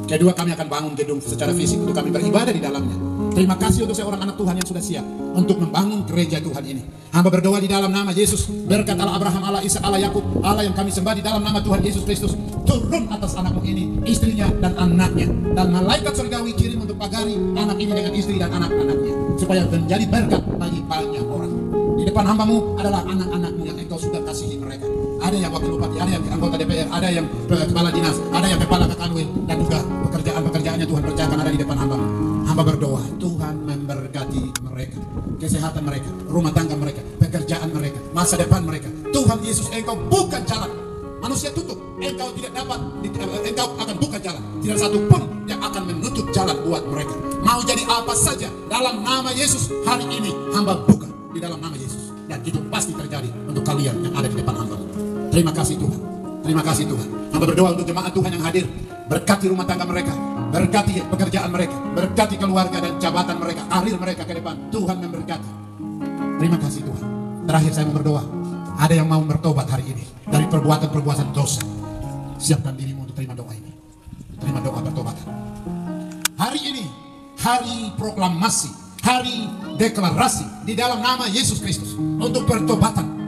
Kedua, kami akan bangun gedung secara fisik untuk kami beribadah di dalamnya. Terima kasih untuk seorang anak Tuhan yang sudah siap untuk membangun gereja Tuhan ini. Hamba berdoa di dalam nama Yesus, berkat Allah Abraham, Allah Ishak, Allah Yakub, Allah yang kami sembah di dalam nama Tuhan Yesus Kristus, turun atas anakmu ini, istrinya dan anaknya, dan malaikat surgawi kirim untuk pagari anak ini dengan istri dan anak-anaknya, supaya menjadi berkat bagi banyak orang. Di depan hambamu adalah anak-anakmu yang engkau sudah kasihi mereka. Ada yang wakil bupati, ada yang anggota DPR, ada yang kepala dinas, ada yang kepala Kanwil, dan juga pekerjaan-pekerjaannya Tuhan percayakan ada di depan hambamu. Hamba berdoa, Tuhan memberkati mereka, kesehatan mereka, rumah tangga mereka, pekerjaan mereka, masa depan mereka. Tuhan Yesus, engkau buka jalan. Manusia tutup, engkau tidak dapat, engkau akan buka jalan. Tidak satu pun yang akan menutup jalan buat mereka. Mau jadi apa saja dalam nama Yesus, hari ini hamba buka di dalam nama Yesus. Dan itu pasti terjadi untuk kalian yang ada di depan hamba. Terima kasih Tuhan. Terima kasih Tuhan. Hamba berdoa untuk jemaat Tuhan yang hadir. Berkati rumah tangga mereka, berkati pekerjaan mereka, berkati keluarga dan jabatan mereka, karir mereka ke depan. Tuhan memberkati. Terima kasih Tuhan. Terakhir saya mau berdoa. Ada yang mau bertobat hari ini dari perbuatan-perbuatan dosa. Siapkan dirimu untuk terima doa ini. Terima doa pertobatan. Hari ini hari proklamasi, hari deklarasi di dalam nama Yesus Kristus untuk pertobatan.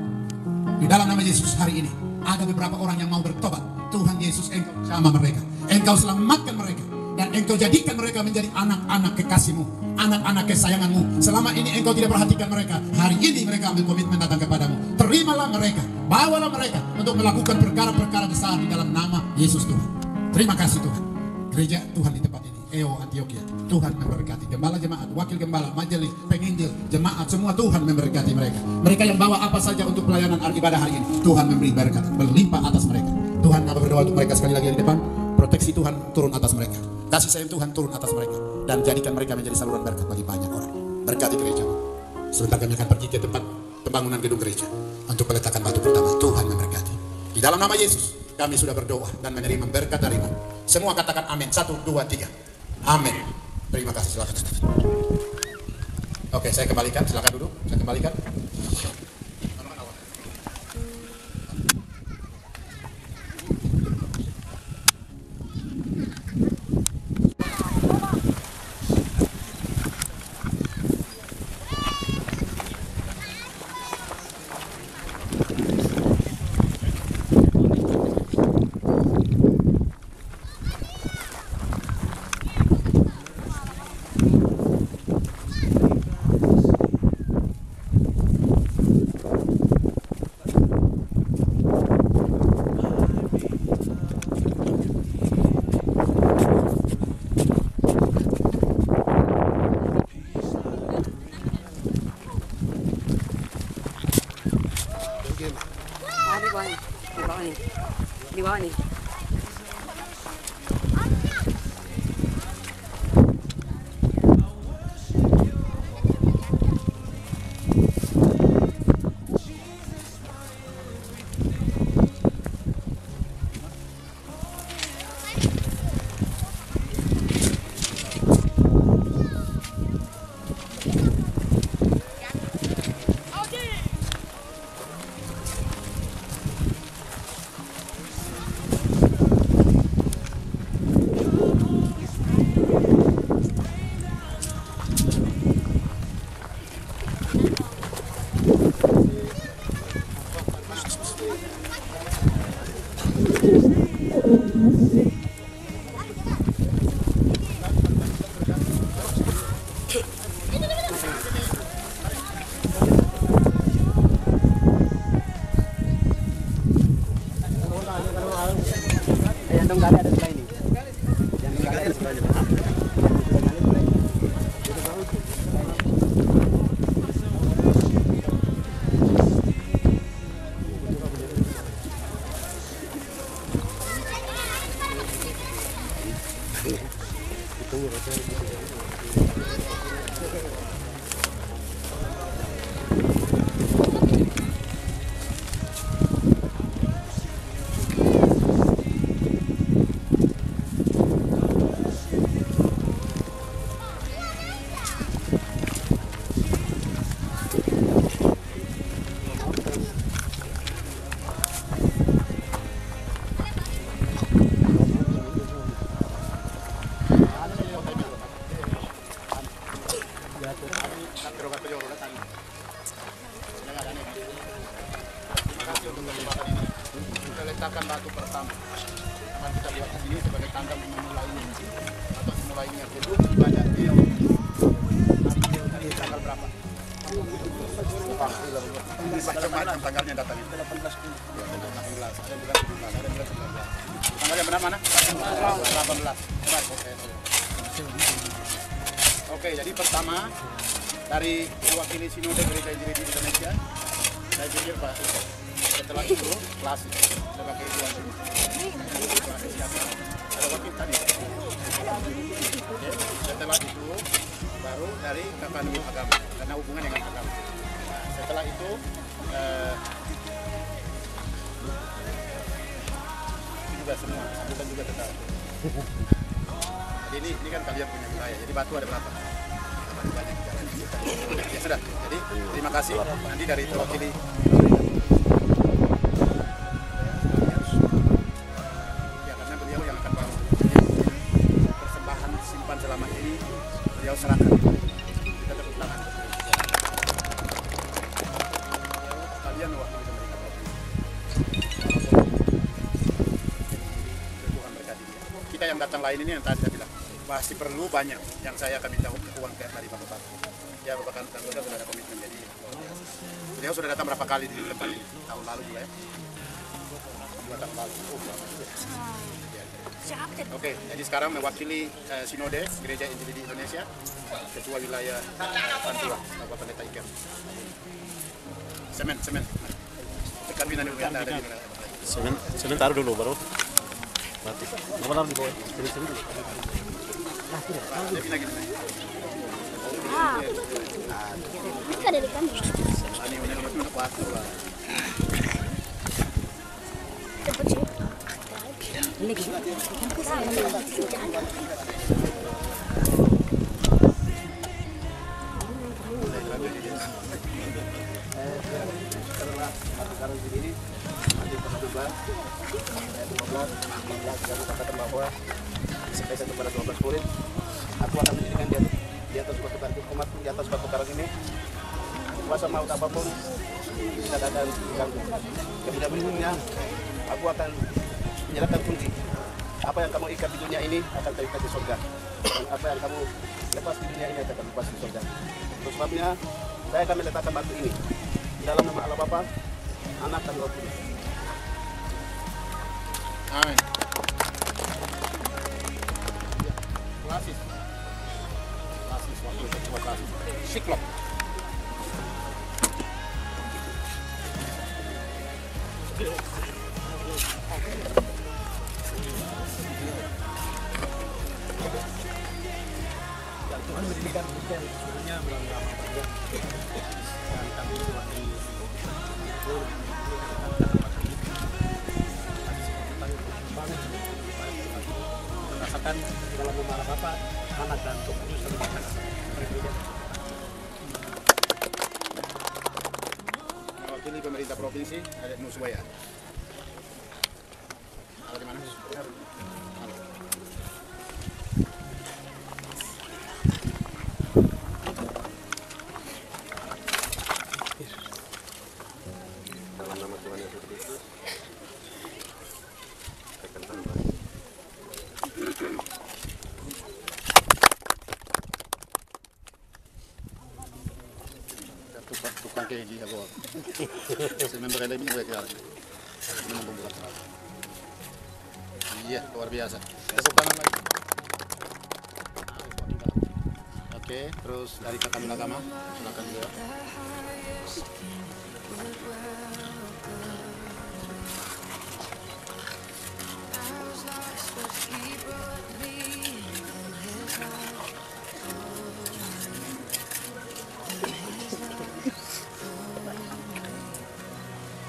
Di dalam nama Yesus hari ini ada beberapa orang yang mau bertobat. Tuhan Yesus, engkau jamah mereka, engkau selamatkan mereka, dan engkau jadikan mereka menjadi anak-anak kekasihmu, anak-anak kesayanganmu. Selama ini engkau tidak perhatikan mereka, hari ini mereka ambil komitmen datang kepadamu. Terimalah mereka, bawalah mereka untuk melakukan perkara-perkara besar di dalam nama Yesus Tuhan. Terima kasih Tuhan. Gereja Tuhan di tempat ini, EO Antioquia, Tuhan memberkati. Gembala jemaat, wakil gembala, majelis, penginjil, jemaat, semua Tuhan memberkati mereka. Mereka yang bawa apa saja untuk pelayanan ibadah hari ini, Tuhan memberi berkat berlimpah atas mereka. Tuhan, hamba berdoa untuk mereka sekali lagi di depan. Proteksi Tuhan turun atas mereka, kasih sayang Tuhan turun atas mereka, dan jadikan mereka menjadi saluran berkat bagi banyak orang. Berkati gereja. Sebentar kami akan pergi ke tempat pembangunan gedung gereja untuk peletakan batu pertama. Tuhan memberkati. Di dalam nama Yesus kami sudah berdoa dan menerima berkat darimu. Semua katakan amin. 1, 2, 3. Amin. Terima kasih. Silakan. Oke, saya kembalikan. Silakan duduk. Saya kembalikan. Di bawah nih. Terima kasih untuk kesempatan ini. Kita letakkan batu pertama. Akan kita buat di sini sebagai tanda memulainya atau memulainya belum ibadah dia. Hari tanggal berapa? Macam-macam tanggalnya datang itu. 18. Ada bulan 17, ada bulan 19. Tanggalnya benar mana? 18. Oke, jadi pertama dari mewakili Sinode Gereja Injili di Indonesia, saya pikir Pak, setelah itu klasik sebagai tuan ada wakil tadi. Oke, setelah itu baru dari Akademi Agama karena hubungan dengan agama. Nah, setelah itu itu juga semua, bukan juga tetap. Jadi ini kan kalian punya wilayah. Jadi batu ada berapa? Banyak jalan. Ya sudah. Jadi terima kasih. Nanti dari terwakili ya karena beliau yang akan bawa persembahan simpan selama ini beliau serahkan. Kita tepuk tangan. Kalian mewakili pemerintah provinsi. Kita yang datang lain ini yang tadi saya bilang pasti perlu banyak yang saya akan minta uang dari Bapak Bupati. Ya Bapak Kantor sudah ada komitmen jadi beliau sudah datang berapa kali di tempat ini tahun lalu juga ya. 2 tahun lalu. Oke, jadi sekarang mewakili Sinode Gereja Injili di Indonesia, Ketua Wilayah Pantura, Bapak Pendeta Iker. Semen. Tekan bina dulu ada di mana? Semen taruh dulu baru. Mati. Nomor di bawah. Sini dulu. Dia bina gini. Ini dari kami. Ini udah waktu lah. Cepat sih. Ini gini. Sekarang di sini nanti pada 15 kami katakan bahwa sampai 1 pada 12 murid aku akan menjadikan dia di atas batu karang umat di atas batu karang ini kuasa maut apapun bisa datang diganggu. Kemudian berikutnya aku akan menyerahkan kunci. Apa yang kamu ikat di dunia ini akan terikat di surga. Dan apa yang kamu lepas di dunia ini akan lepas di surga. Itu sebabnya saya akan meletakkan batu ini di dalam nama Allah Bapa, Anak dan Roh Kudus. Amin. Klasis waktu itu klasis. Siklop. Tuhan berikan kita sebenarnya melalui amal panjang dan kami diwakili merasakan dalam nama Bapa, Anak dan Roh Kudus terlibat Mewakili pemerintah provinsi ada Nuswaya. Ada di mana? Dalam nama Tuhan Yesus Kristus. Tukang keji ako. Kasi member kayo ini gue kira. Ini membuat salah. Iya, luar biasa. Tepuk tangan lagi. Oke, terus dari kakak agama, silakan juga.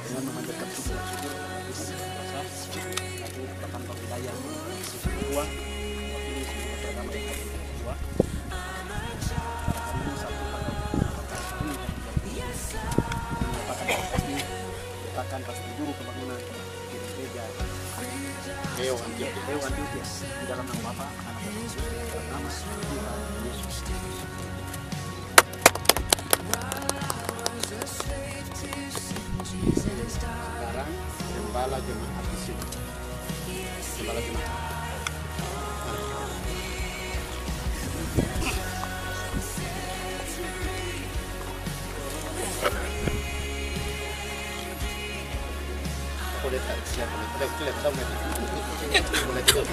Dengan memanjatkan syukur aku kantor wilayah kedua wakili seluruh agama yang kedua hari ini satu letakkan pasti juru pembangunan di gereja Deo Antioquia di dalam nama Bapa, Anak dan Roh Kudus, dalam nama Tuhan Yesus. Gembala jemaat di sini. Gembala jemaat. Boleh tak siap boleh tidak tahu boleh tidak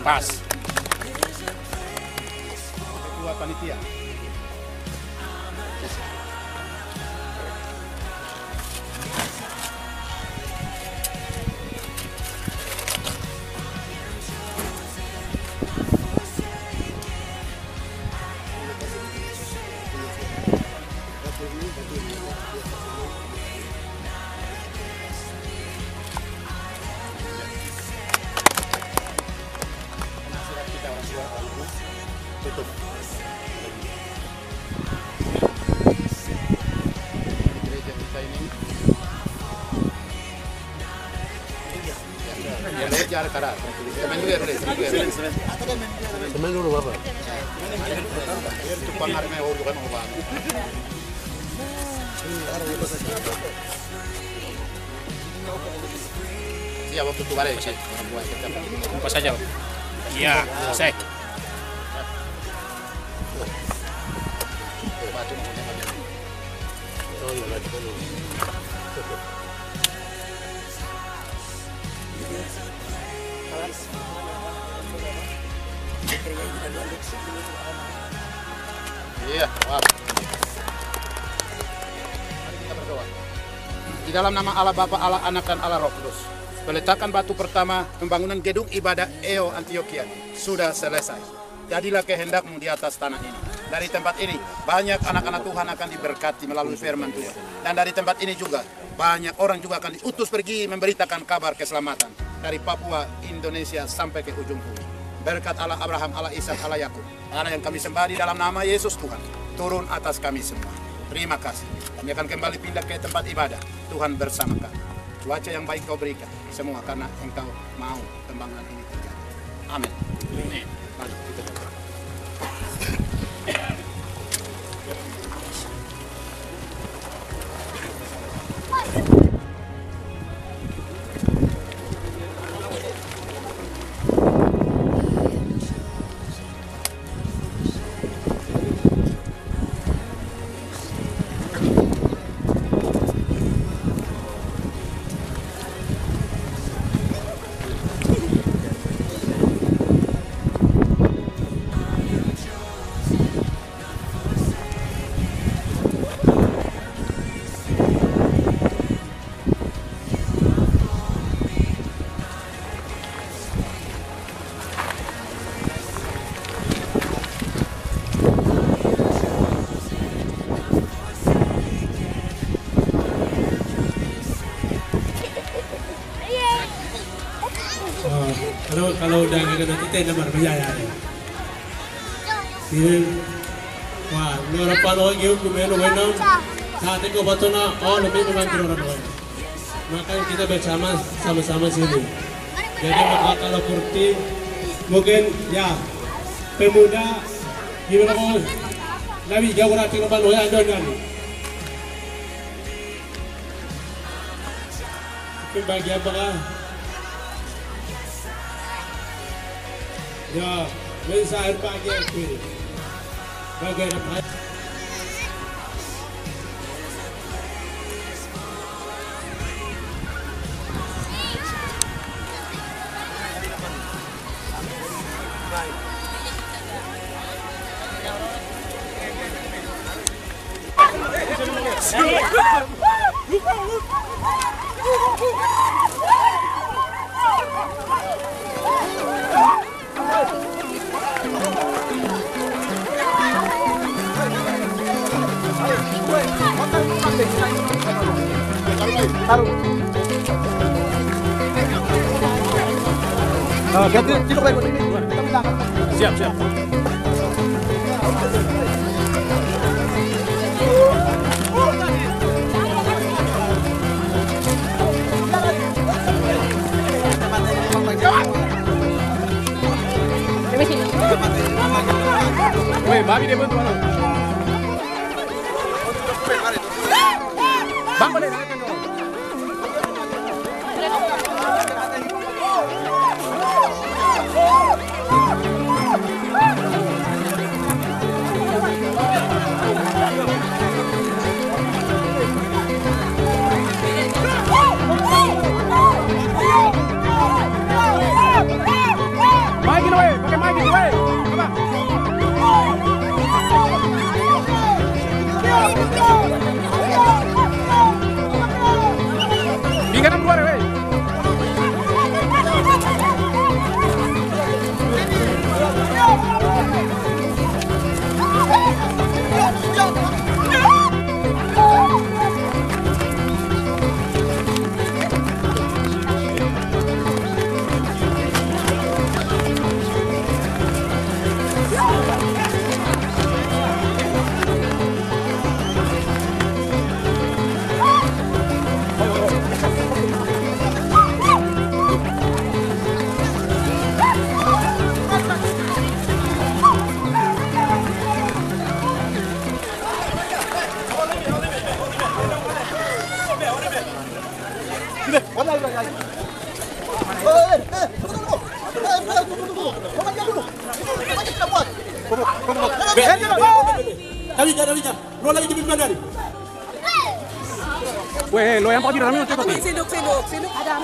pas ketua panitia tutup. Gereja kita ini ya gereja ada cara. Semen dulu Bapak. Itu pangarnya orang kan orang. Siap waktu itu balik sih. Apa saja? Iya, selesai. Iya, wow. Mari kita berdoa. Di dalam nama Allah Bapa, Allah Anak dan Allah Roh Kudus. Peletakan batu pertama pembangunan gedung ibadah EO Antioquia sudah selesai. Jadilah kehendak-Mu di atas tanah ini. Dari tempat ini banyak anak-anak Tuhan akan diberkati melalui firman Tuhan. Dan dari tempat ini juga banyak orang juga akan diutus pergi memberitakan kabar keselamatan dari Papua, Indonesia sampai ke ujung bumi. Berkat Allah Abraham, Allah Ishak, Allah Yakub, Allah yang kami sembah di dalam nama Yesus Tuhan, turun atas kami semua. Terima kasih. Kami akan kembali pindah ke tempat ibadah. Tuhan bersama kami. Cuaca yang baik Kau berikan semua karena Engkau mau pembangunan ini terjadi. Amin. Mari kita berdoa. Kalau udah nggak ada kita nomor biaya. Ini, wah, nomor apa lagi? Kumeno wenang. Saat itu batona, oh lebih membantu orang lain. Makanya kita sama-sama sini. Jadi maka kalau kurti, mungkin ya pemuda gimana kau? Nabi jauh rapi lepas loya dan mungkin bagi apakah? Ya, mensair pagi ini. Bagaimana? Siap, siap. Woi, Babi dia bantu mana? Bang boleh naikkan dong. Maikin weh, pakai maikin weh. Apa? Di kanan keluar weh. Weh, lo yang pagi ramai cakap. Sinduk. Ada.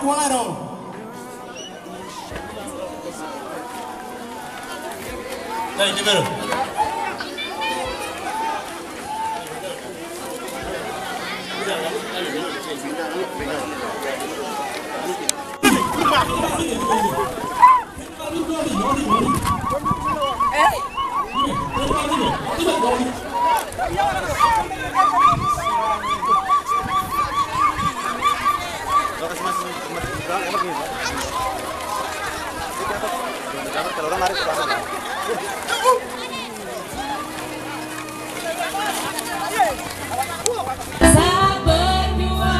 Kuangero. Nah, gimana? Kalau orang narik ke belakang. Saat berdua.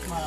Ma,